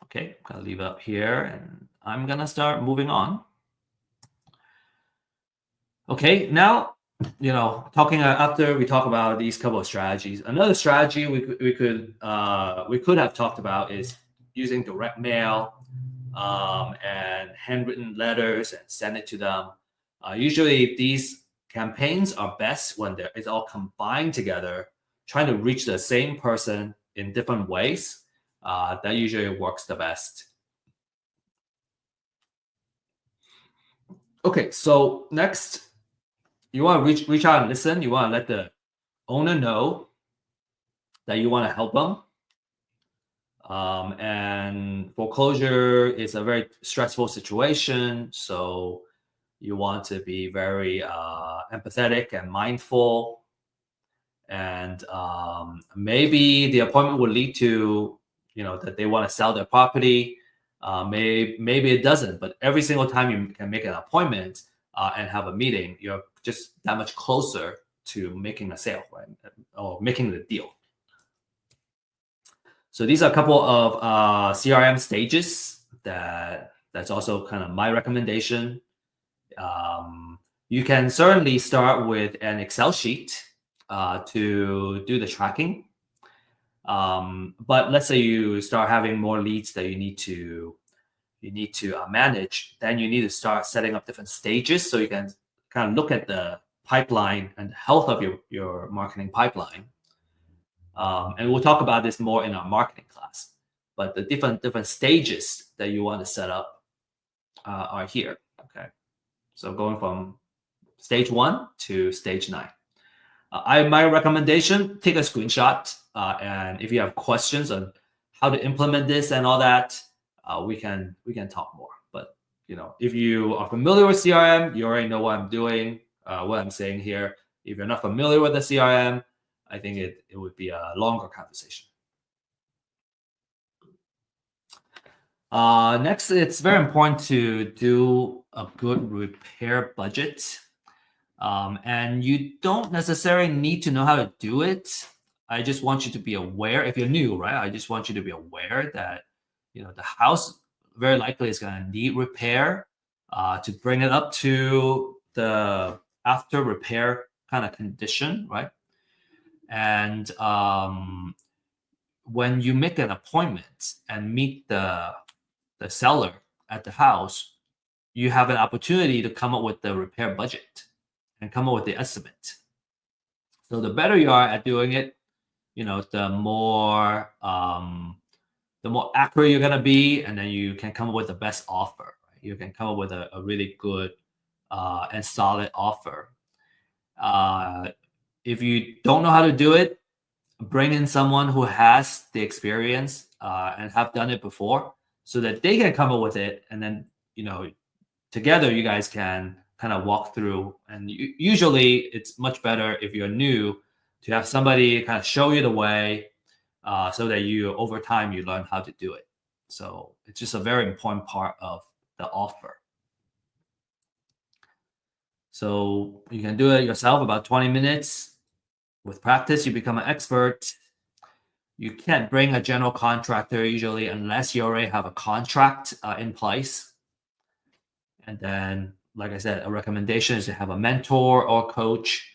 Okay, I'm gonna leave it up here, and I'm gonna start moving on. Okay, now talking after we talk about these couple of strategies, another strategy we could have talked about is using direct mail and handwritten letters and send it to them. Usually these campaigns are best when it's all combined together, trying to reach the same person in different ways. That usually works the best. Okay, so next, you want to reach out and listen. You want to let the owner know that you want to help them. And foreclosure is a very stressful situation, so you want to be very empathetic and mindful. And maybe the appointment will lead to that they want to sell their property. Maybe it doesn't, but every single time you can make an appointment and have a meeting, you're just that much closer to making a sale, right? Or making the deal. So these are a couple of CRM stages that's also kind of my recommendation. You can certainly start with an Excel sheet to do the tracking. But let's say you start having more leads that you need to manage, then you need to start setting up different stages so you can kind of look at the pipeline and the health of your marketing pipeline. And we'll talk about this more in our marketing class. But the different stages that you want to set up are here. Okay, so going from stage 1 to stage 9. My recommendation: take a screenshot, and if you have questions on how to implement this and all that, we can talk more. But if you are familiar with CRM, you already know what I'm doing, what I'm saying here. If you're not familiar with the CRM, I think it would be a longer conversation. Next, it's very important to do a good repair budget. And you don't necessarily need to know how to do it. I just want you to be aware. If you're new, right? I just want you to be aware that the house very likely is going to need repair to bring it up to the after repair kind of condition, right? And when you make an appointment and meet the seller at the house, you have an opportunity to come up with the repair budget and come up with the estimate. So the better you are at doing it, the more accurate you're gonna be, and then you can come up with the best offer. Right? You can come up with a really good and solid offer. If you don't know how to do it, bring in someone who has the experience and have done it before, so that they can come up with it, and then together you guys can kind of walk through. And usually it's much better if you're new to have somebody kind of show you the way, so that over time you learn how to do it. So it's just a very important part of the offer. So you can do it yourself, about 20 minutes. With practice, you become an expert. You can't bring a general contractor usually unless you already have a contract in place. And then, like I said, a recommendation is to have a mentor or coach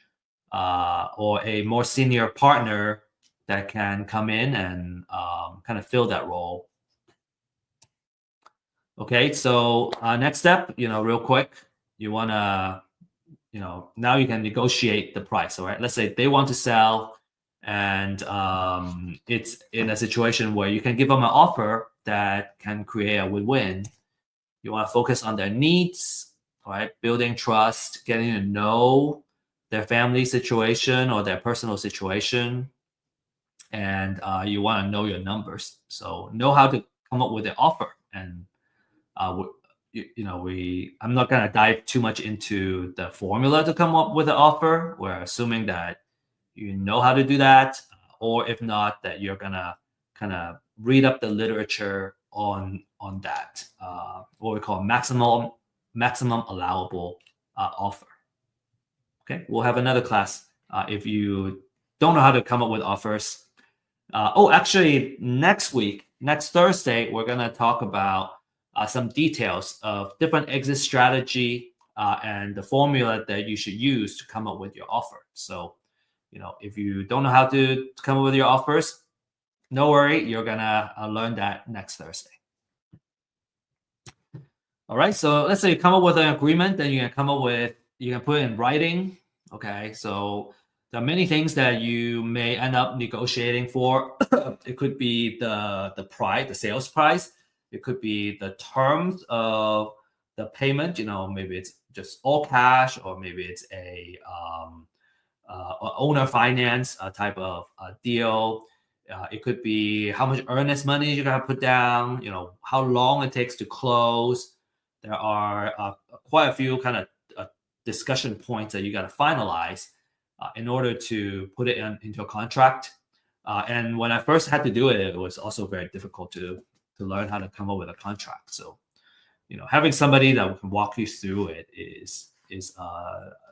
or a more senior partner that can come in and kind of fill that role. Okay, so next step, real quick, you want to, now you can negotiate the price. All right, let's say they want to sell, and it's in a situation where you can give them an offer that can create a win-win. You want to focus on their needs, all right, building trust, getting to know their family situation or their personal situation, and you want to know your numbers. So know how to come up with an offer. And I'm not going to dive too much into the formula to come up with an offer. We're assuming that you know how to do that, or if not, that you're gonna kind of read up the literature on that, what we call maximum allowable offer. Okay, we'll have another class if you don't know how to come up with offers. Actually, next Thursday, we're gonna talk about some details of different exit strategy and the formula that you should use to come up with your offer. So, if you don't know how to come up with your offers, no worry, you're gonna learn that next Thursday. All right, so let's say you come up with an agreement, then you can put it in writing. Okay, so there are many things that you may end up negotiating for. It could be the price, the sales price. It could be the terms of the payment. Maybe it's just all cash, or maybe it's a owner finance type of deal. It could be how much earnest money you gotta put down. How long it takes to close. There are quite a few kind of discussion points that you gotta finalize in order to put it into a contract. And when I first had to do it, it was also very difficult to learn how to come up with a contract. So, having somebody that can walk you through it is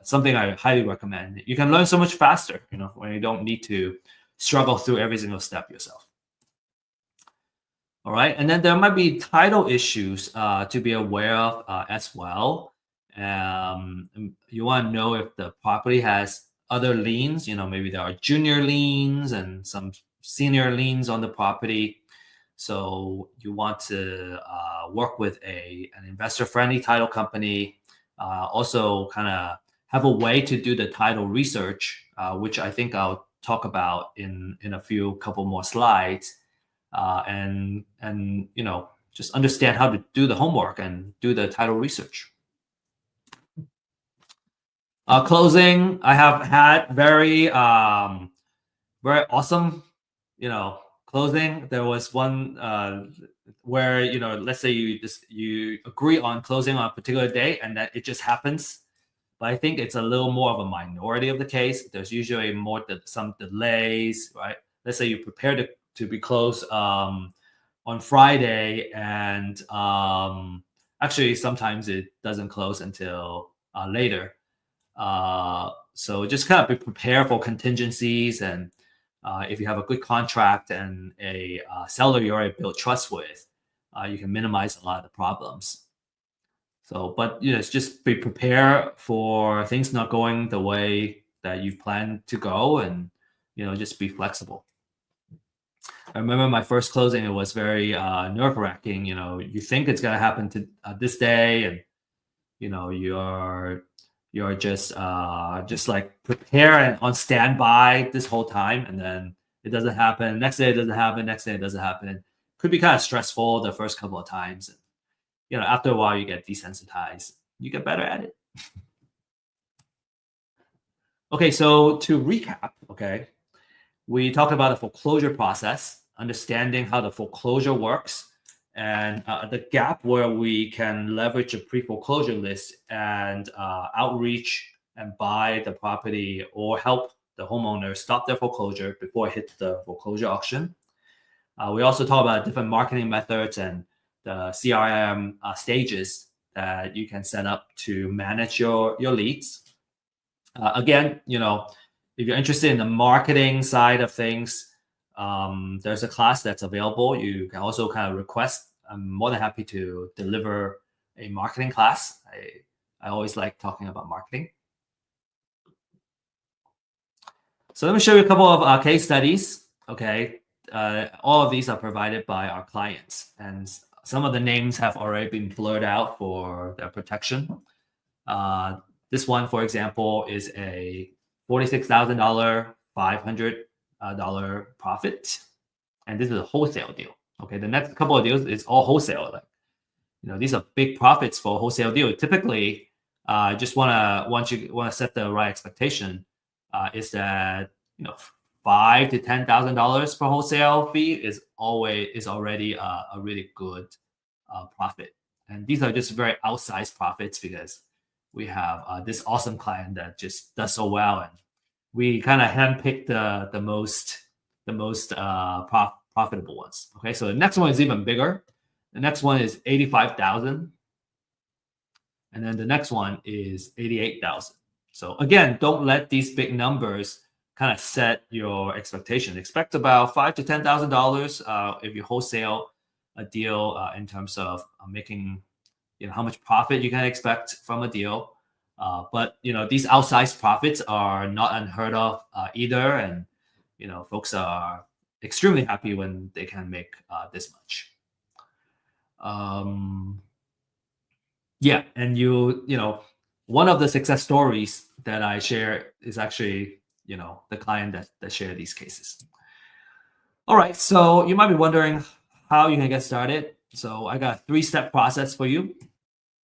something I highly recommend. You can learn so much faster, when you don't need to struggle through every single step yourself. All right, and then there might be title issues to be aware of as well. You want to know if the property has other liens. Maybe there are junior liens and some senior liens on the property. So you want to work with an investor-friendly title company. Also kind of have a way to do the title research, which I think I'll talk about in a couple more slides. And just understand how to do the homework and do the title research. Closing, I have had very awesome, closing. There was one where let's say you agree on closing on a particular day, and that it just happens. But I think it's a little more of a minority of the case. There's usually some delays, right? Let's say you prepare to be closed on Friday, and actually sometimes it doesn't close until later. So just kind of be prepared for contingencies, and if you have a good contract and a seller you already built trust with, you can minimize a lot of the problems. So, but it's just be prepared for things not going the way that you plan to go, and just be flexible. I remember my first closing; it was very nerve-wracking. You think it's gonna happen to this day, and you're you're just like prepare and on standby this whole time, and then it doesn't happen. Next day it doesn't happen. Next day it doesn't happen. Could be kind of stressful the first couple of times. After a while you get desensitized. You get better at it. Okay, so to recap, okay, we talked about the foreclosure process, understanding how the foreclosure works, and the gap where we can leverage a pre-foreclosure list and outreach and buy the property or help the homeowner stop their foreclosure before it hits the foreclosure auction. We also talk about different marketing methods and the CRM stages that you can set up to manage your leads. Again, if you're interested in the marketing side of things, there's a class that's available. You can also kind of request. I'm more than happy to deliver a marketing class. I always like talking about marketing. So let me show you a couple of case studies. Okay, all of these are provided by our clients, and some of the names have already been blurred out for their protection. This one, for example, is a $46,000, $500 profit, and this is a wholesale deal. Okay, the next couple of deals is all wholesale. These are big profits for a wholesale deal. Typically, just once you want to set the right expectation, is that $5,000 to $10,000 per wholesale fee is already a really good profit, and these are just very outsized profits because we have this awesome client that just does so well, and we kind of handpick the most profitable ones. Okay, so the next one is even bigger. The next one is $85,000, and then the next one is $88,000. So again, don't let these big numbers kind of set your expectation. Expect about $5,000 to $10,000 if you wholesale a deal in terms of making how much profit you can expect from a deal. But these outsized profits are not unheard of either, and folks are extremely happy when they can make this much. Yeah, and one of the success stories that I share is actually the client that shared these cases. All right, so you might be wondering how you can get started. So I got a 3-step process for you.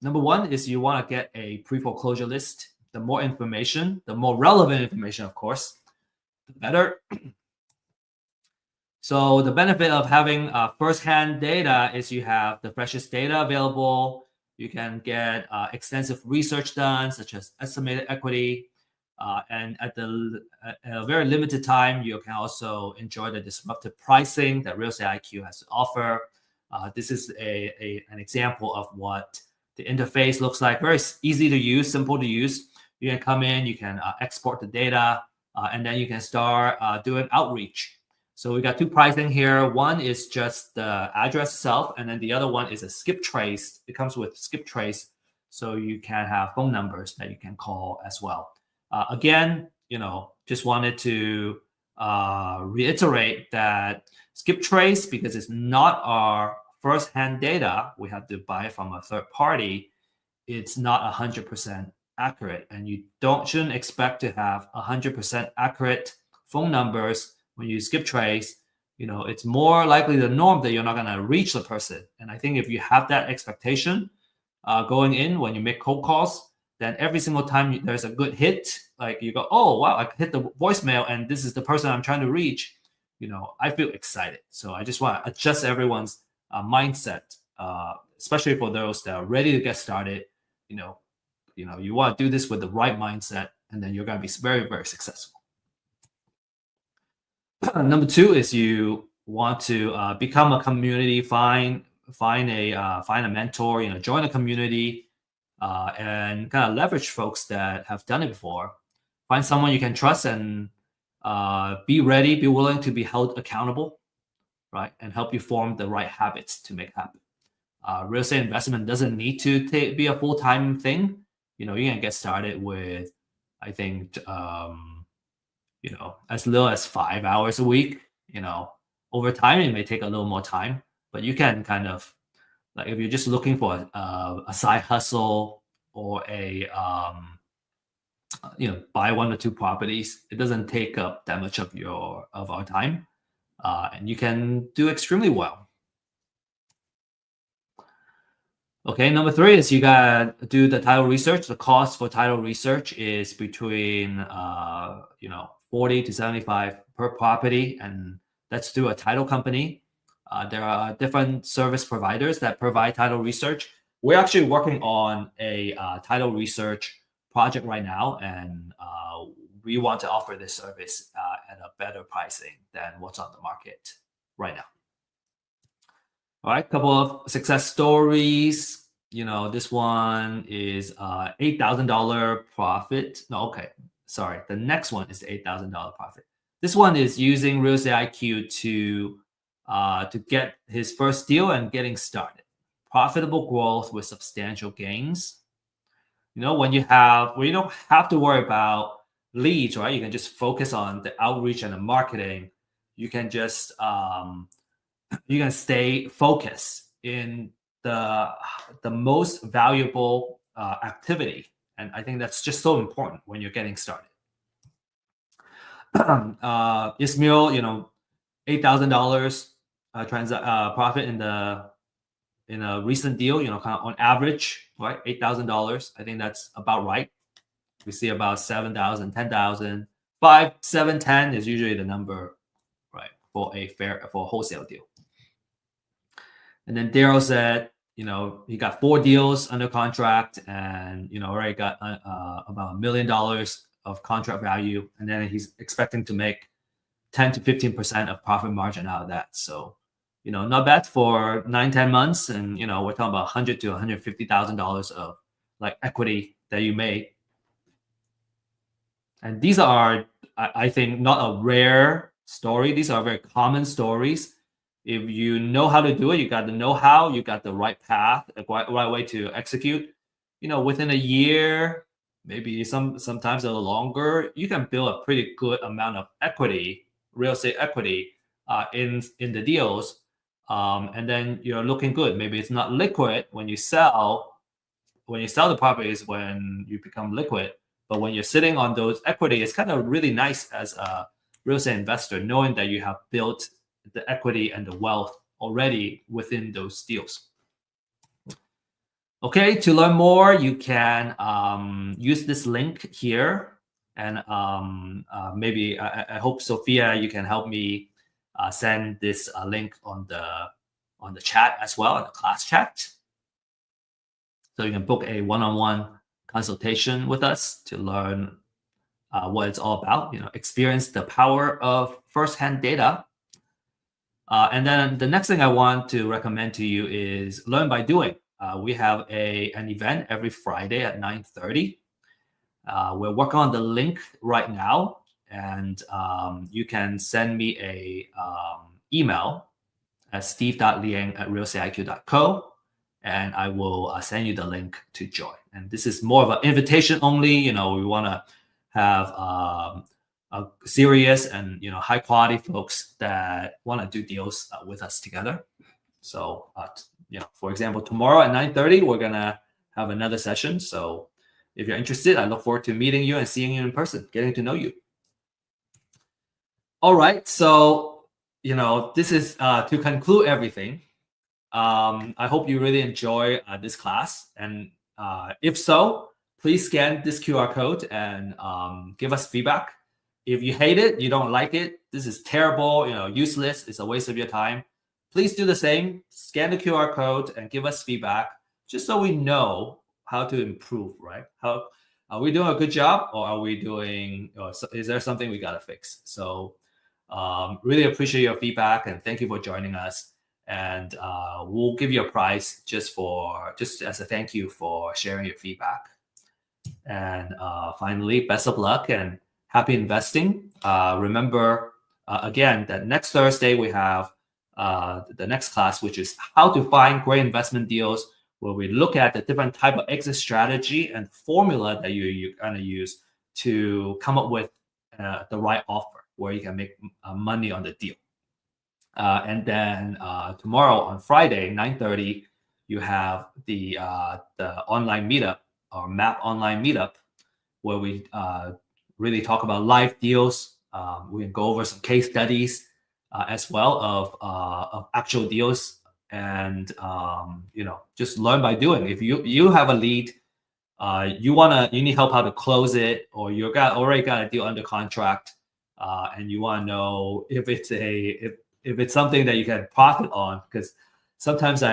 Number one is you want to get a pre-foreclosure list. The more information, the more relevant information, of course, the better. So the benefit of having first-hand data is you have the freshest data available. You can get extensive research done, such as estimated equity. And at a very limited time, you can also enjoy the disruptive pricing that Real Estate IQ has to offer. This is an example of what the interface looks like. Very easy to use, simple to use. You can come in, you can export the data, and then you can start doing outreach. So we got 2 pricing here. One is just the address itself, and then the other one is a skip trace. It comes with skip trace, so you can have phone numbers that you can call as well. Again, just wanted to reiterate that skip trace, because it's not our first-hand data, we have to buy from a third party. It's not 100% accurate, and you shouldn't expect to have 100% accurate phone numbers when you skip trace. It's more likely the norm that you're not going to reach the person. And I think if you have that expectation going in when you make cold calls, then every single time there's a good hit, like you go, oh, wow, I hit the voicemail and this is the person I'm trying to reach, I feel excited. So I just want to adjust everyone's mindset, especially for those that are ready to get started. You want to do this with the right mindset, and then you're going to be very, very successful. Number 2 is you want to become a community, find a mentor, join a community, and kind of leverage folks that have done it before. Find someone you can trust, and be ready, be willing to be held accountable, right? And help you form the right habits to make happen. Real estate investment doesn't need to be a full-time thing. You can get started with, I think, as little as 5 hours a week. Over time, it may take a little more time, but you can kind of, like, if you're just looking for a side hustle or a buy 1 or 2 properties. It doesn't take up that much of our time, and you can do extremely well. Okay, number 3 is you gotta do the title research. The cost for title research is between 40 to 75 per property, and that's through a title company. There are different service providers that provide title research. We're actually working on a title research project right now, and we want to offer this service at a better pricing than what's on the market right now. All right, couple of success stories. This one is $8,000 profit. No, okay, sorry. The next one is the $8,000 profit. This one is using Real Estate IQ to get his first deal and getting started. Profitable growth with substantial gains. When you don't have to worry about leads, right? You can just focus on the outreach and the marketing. You can just you can stay focused in the most valuable activity, and I think that's just so important when you're getting started. Ismail, $8,000 profit in a recent deal. Kind of on average, right? $8,000. I think that's about right. We see about 7,000, 10,000, 5, 7, 10 is usually the number, right, for a wholesale deal. And then Daryl said, he got 4 deals under contract, and already got about $1 million of contract value, and then he's expecting to make 10 to 15% of profit margin out of that. So, not bad for 9-10 months, and we're talking about $100,000 to $150,000 of like equity that you made. And these are, I think, not a rare story. These are very common stories. If you know how to do it, you got the know-how, you got the right path, the right way to execute. Within a year, maybe sometimes a little longer, you can build a pretty good amount of equity, real estate equity, in the deals, and then you're looking good. Maybe it's not liquid when you sell. When you sell the properties, when you become liquid, but when you're sitting on those equity, it's kind of really nice as a real estate investor, knowing that you have built the equity and the wealth already within those deals. Okay, to learn more, you can use this link here, and maybe I hope Sophia, you can help me send this link on the chat as well, in the class chat, so you can book a one-on-one consultation with us to learn what it's all about. Experience the power of firsthand data. And then the next thing I want to recommend to you is learn by doing. We have an event every Friday at 9:30. We're working on the link right now, and you can send me a email at steve.liang@realestateiq.co, and I will send you the link to join. And this is more of an invitation only. We want to have serious and high quality folks that want to do deals with us together. So for example, tomorrow at 9:30 we're gonna have another session. So if you're interested, I look forward to meeting you and seeing you in person, getting to know you. All right, so this is to conclude everything. I hope you really enjoy this class, and if so, please scan this QR code and give us feedback. If you hate it, you don't like it, this is terrible, useless, it's a waste of your time, please do the same. Scan the QR code and give us feedback, just so we know how to improve, right? How are we doing a good job, or are we doing, or is there something we got to fix? So really appreciate your feedback, and thank you for joining us. And we'll give you a prize just as a thank you for sharing your feedback. And finally, best of luck and happy investing. Remember, again, that next Thursday we have the next class, which is how to find great investment deals, where we look at the different type of exit strategy and formula that you're going to use to come up with the right offer where you can make money on the deal. And then tomorrow on Friday, 9:30, you have the online meetup, or MAP online meetup. where we really talk about live deals. We can go over some case studies as well of actual deals, and just learn by doing. If you have a lead, you need help how to close it, or already got a deal under contract, and you want to know if it's something that you can profit on, because sometimes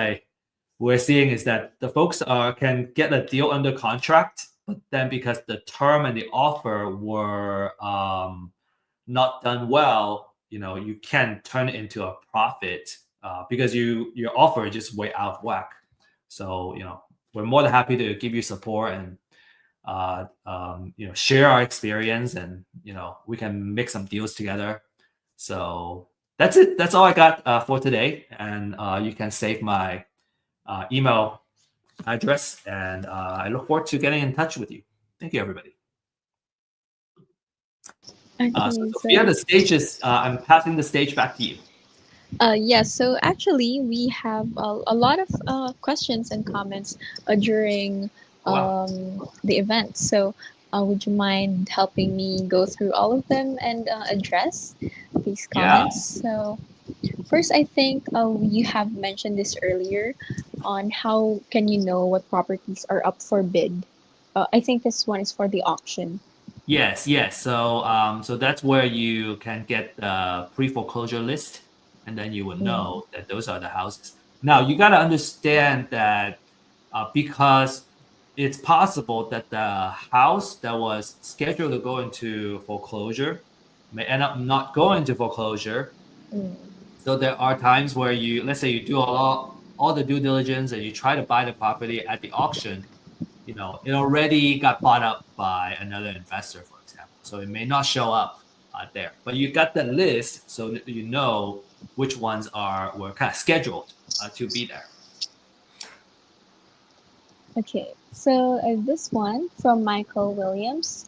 we're seeing is that the folks can get a deal under contract, but then because the term and the offer were not done well, you can turn it into a profit because your offer is just way out of whack. So we're more than happy to give you support and share our experience, and we can make some deals together. So that's it. That's all I got for today, and you can save my email address, and I look forward to getting in touch with you. Thank you, everybody. Okay, so Sophia, the stage is I'm passing the stage back to you. Yes, so actually, we have a lot of questions and comments during Wow. the event. So, would you mind helping me go through all of them and address these Yeah. comments? So, first, I think you have mentioned this earlier on how can you know what properties are up for bid. I think this one is for the auction. Yes. So that's where you can get the pre-foreclosure list, and then you will know that those are the houses. Now you got to understand that because it's possible that the house that was scheduled to go into foreclosure may end up not going to foreclosure. Mm. So there are times where let's say you do all the due diligence and you try to buy the property at the auction, it already got bought up by another investor, for example. So it may not show up there, but you got the list, so that you know which ones were kind of scheduled to be there. Okay, so this one from Michael Williams.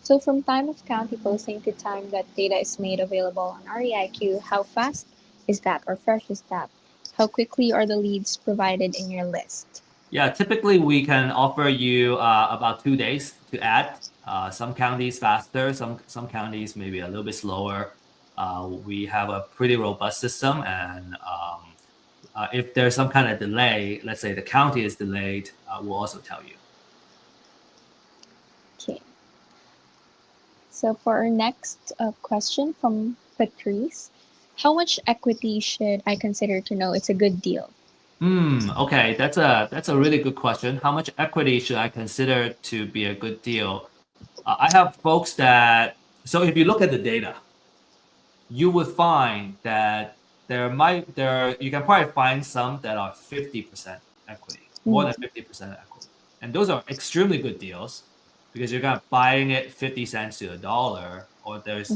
So from time of county posting to time that data is made available on REIQ, how fast is that or fresh is that? How quickly are the leads provided in your list? Yeah, typically we can offer you about 2 days to add. Some counties faster, some counties maybe a little bit slower. We have a pretty robust system, and if there's some kind of delay, let's say the county is delayed, we'll also tell you. Okay. So for our next question from Patrice, how much equity should I consider to know it's a good deal? Okay, that's a really good question. How much equity should I consider to be a good deal? I have folks so if you look at the data, you would find that you can probably find some that are 50% equity, more than 50% equity. And those are extremely good deals because you're kind of buying it 50 cents to a dollar, or there's,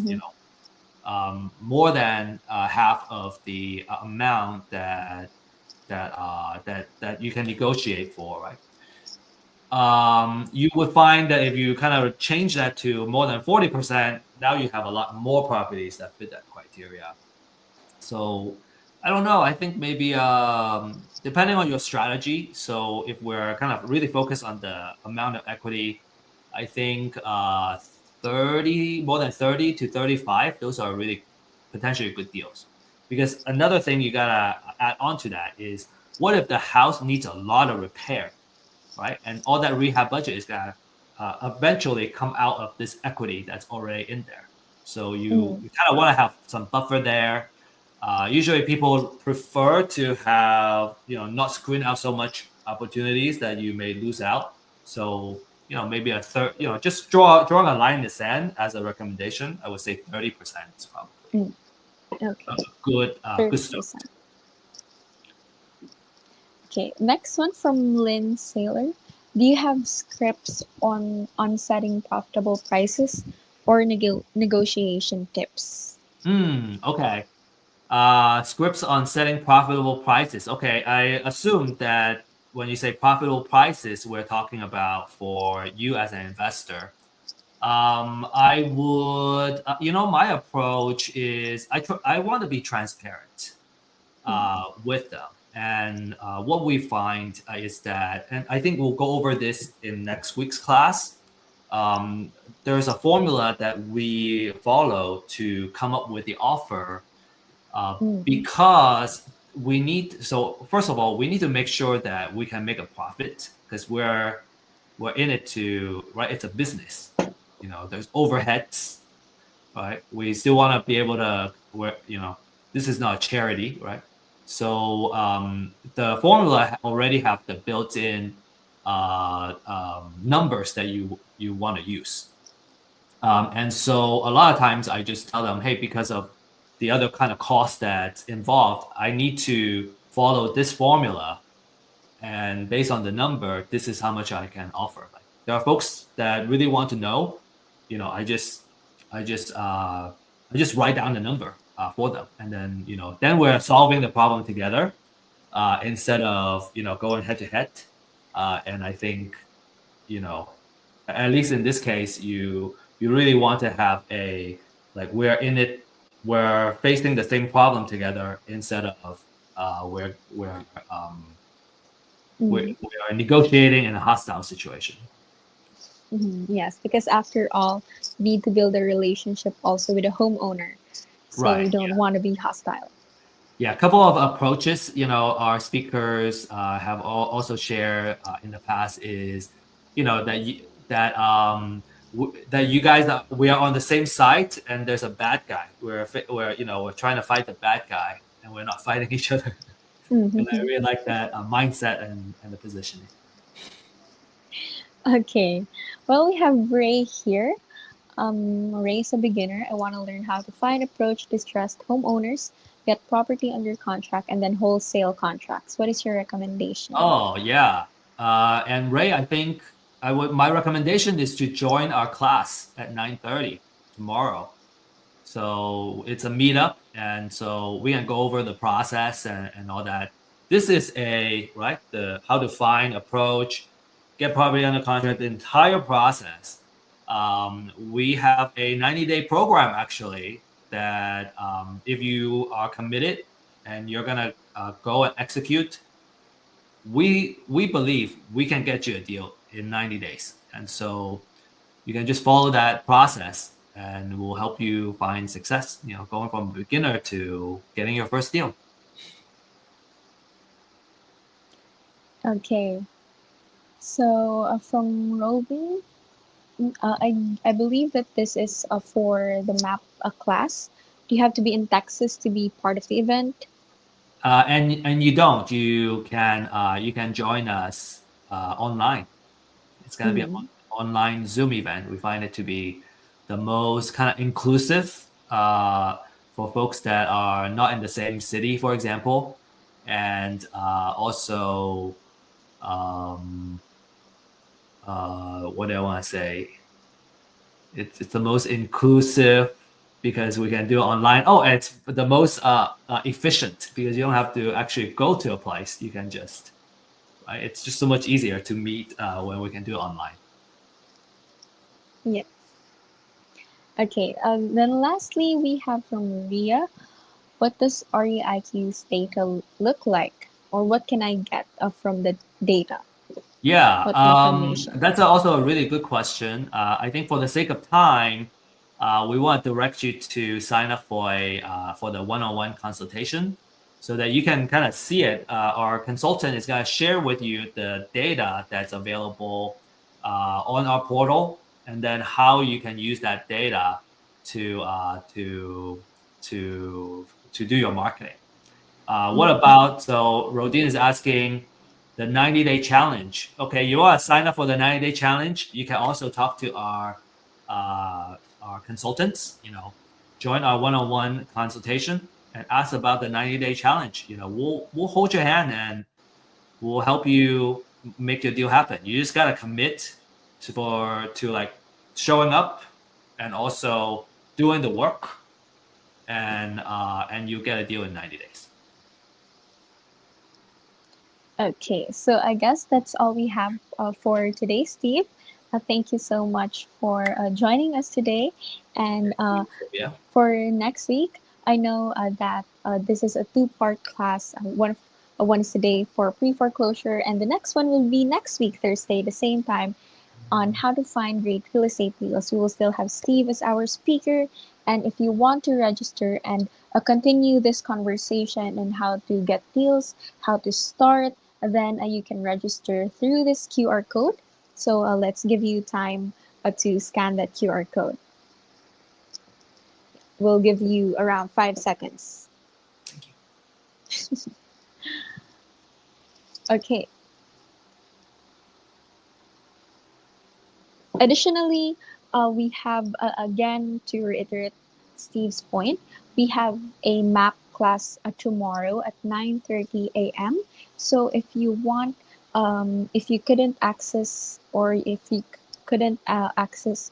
more than half of the amount that you can negotiate for, right? You would find that if you kind of change that to more than 40%, now you have a lot more properties that fit that criteria. So I don't know. I think maybe depending on your strategy. So if we're kind of really focused on the amount of equity, I think more than 30 to 35, those are really potentially good deals. Because another thing you gotta add on to that is, what if the house needs a lot of repair, right? And all that rehab budget is gonna eventually come out of this equity that's already in there. So you kind of want to have some buffer there. Usually people prefer to have, not screen out so much opportunities that you may lose out. So, maybe a third, just drawing a line in the sand as a recommendation, I would say 30% is probably good stuff. Okay, next one from Lynn Saylor. Do you have scripts on setting profitable prices or negotiation tips? Okay. Scripts on setting profitable prices. Okay, I assume that when you say profitable prices, we're talking about for you as an investor. I would, my approach is I want to be transparent with them. And what we find is that, and I think we'll go over this in next week's class, there's a formula that we follow to come up with the offer because we need. So first of all, we need to make sure that we can make a profit because we're in it to, right? It's a business. There's overheads, right? We still want to be able to, this is not a charity, right? So the formula already have the built-in numbers that you want to use. And so a lot of times I just tell them, hey, because of the other kind of cost that's involved, I need to follow this formula. And based on the number, this is how much I can offer. Like, there are folks that really want to know, I just write down the number for them. And then, then we're solving the problem together instead of, going head to head. And I think, at least in this case, you really want to have we're in it, we're facing the same problem together instead of we're negotiating in a hostile situation. Yes, because after all, you need to build a relationship also with the homeowner. So Right, you don't want to be hostile. Yeah, a couple of approaches, our speakers have also shared in the past is, that you guys we are on the same side and there's a bad guy. We're trying to fight the bad guy and we're not fighting each other. And I really like that mindset and the positioning. Okay, well, we have Ray here. Ray is a beginner. I want to learn how to find, approach distressed homeowners, get property under contract, and then wholesale contracts. What is your recommendation? Oh yeah, and Ray, I think my recommendation is to join our class at 9:30 tomorrow. So it's a meetup, and so we can go over the process and all that. This is the how to find, approach, get property under contract, the entire process. We have a 90-day program actually that if you are committed and you're gonna go and execute, we believe we can get you a deal in 90 days. And so you can just follow that process and we'll help you find success, going from beginner to getting your first deal. Okay. So from Robin, I believe that this is for the map class. Do you have to be in Texas to be part of the event? And you don't. You can join us online. It's gonna be an online Zoom event. We find it to be the most kind of inclusive for folks that are not in the same city, for example, and also what do I want to say? It's the most inclusive because we can do it online. Oh, and it's the most efficient because you don't have to actually go to a place. You can just, right? It's just so much easier to meet when we can do it online. Yes. Okay. Then lastly, we have from Maria. What does REIQ's data look like, or what can I get from the data? Yeah, What information? that's also a really good question. I think for the sake of time, we want to direct you to sign up for the one-on-one consultation so that you can kind of see it. Our consultant is going to share with you the data that's available on our portal, and then how you can use that data to do your marketing. What about, so Rodin is asking, the 90-day challenge. Okay, you want to sign up for the 90-day challenge. You can also talk to our consultants. Join our one-on-one consultation and ask about the 90-day challenge. We'll hold your hand and we'll help you make your deal happen. You just gotta commit to like showing up and also doing the work, and you get a deal in 90 days. Okay, so I guess that's all we have for today, Steve. Thank you so much for joining us today. And for next week, I know that this is a two-part class. One is today for pre-foreclosure, and the next one will be next week, Thursday, the same time. on how to find great real estate deals. We will still have Steve as our speaker. And if you want to register and continue this conversation on how to get deals, how to start, then you can register through this QR code. So let's give you time to scan that QR code. We'll give you around 5 seconds. Thank you. Okay. Additionally, we have, again, to reiterate Steve's point, we have a map class tomorrow at 9:30 a.m. So if you want, if you couldn't access or if you couldn't access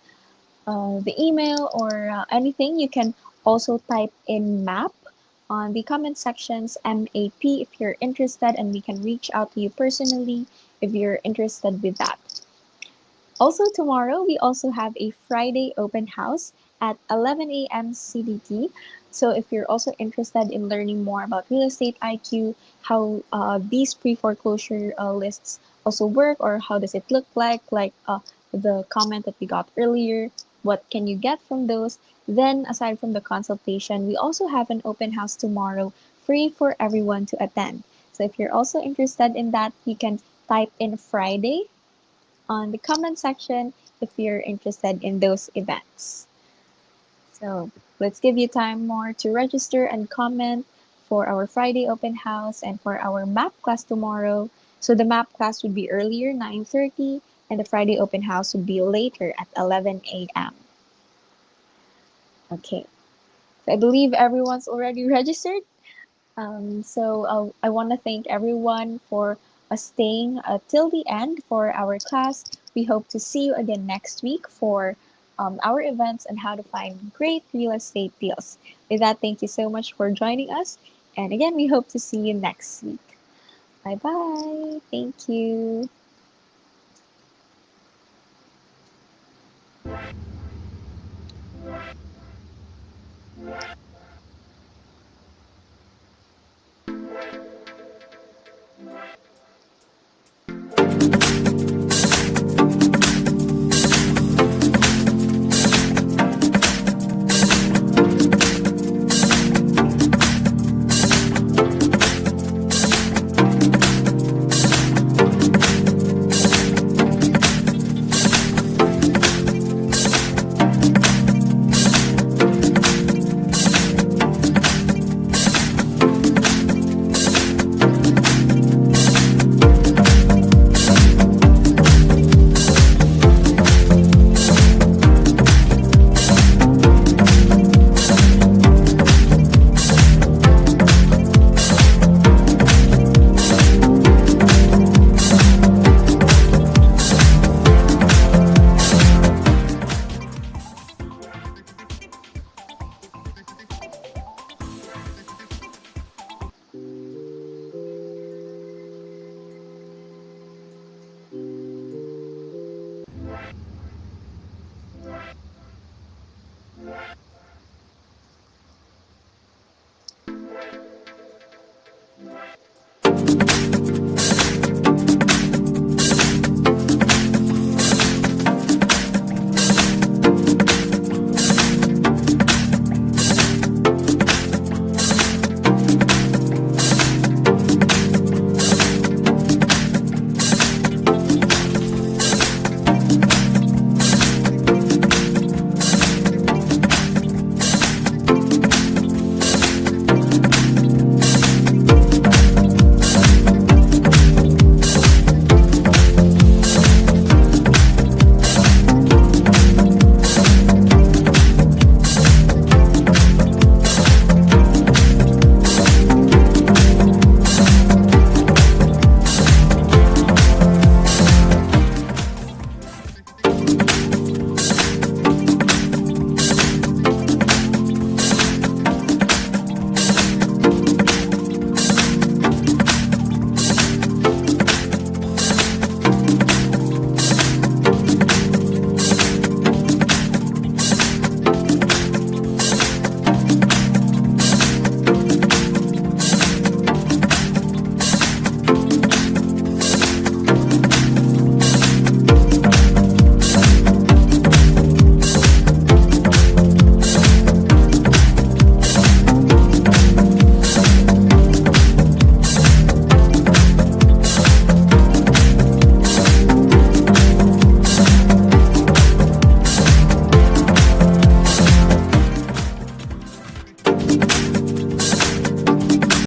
the email or anything, you can also type in map on the comment sections, MAP, if you're interested, and we can reach out to you personally if you're interested with that. Also tomorrow, we also have a Friday open house at 11 a.m. CDT. So if you're also interested in learning more about real estate IQ, how these pre-foreclosure lists also work, or how does it look like the comment that we got earlier, what can you get from those? Then aside from the consultation, we also have an open house tomorrow, free for everyone to attend. So if you're also interested in that, you can type in Friday on the comment section if you're interested in those events. So let's give you time more to register and comment for our Friday open house and for our map class tomorrow. So the map class would be earlier, 9:30, and the Friday open house would be later at 11 a.m. Okay, so I believe everyone's already registered. So I want to thank everyone for staying till the end for our class. We hope to see you again next week for our events and how to find great real estate deals. With that, thank you so much for joining us. And again, we hope to see you next week. Bye bye. Thank you.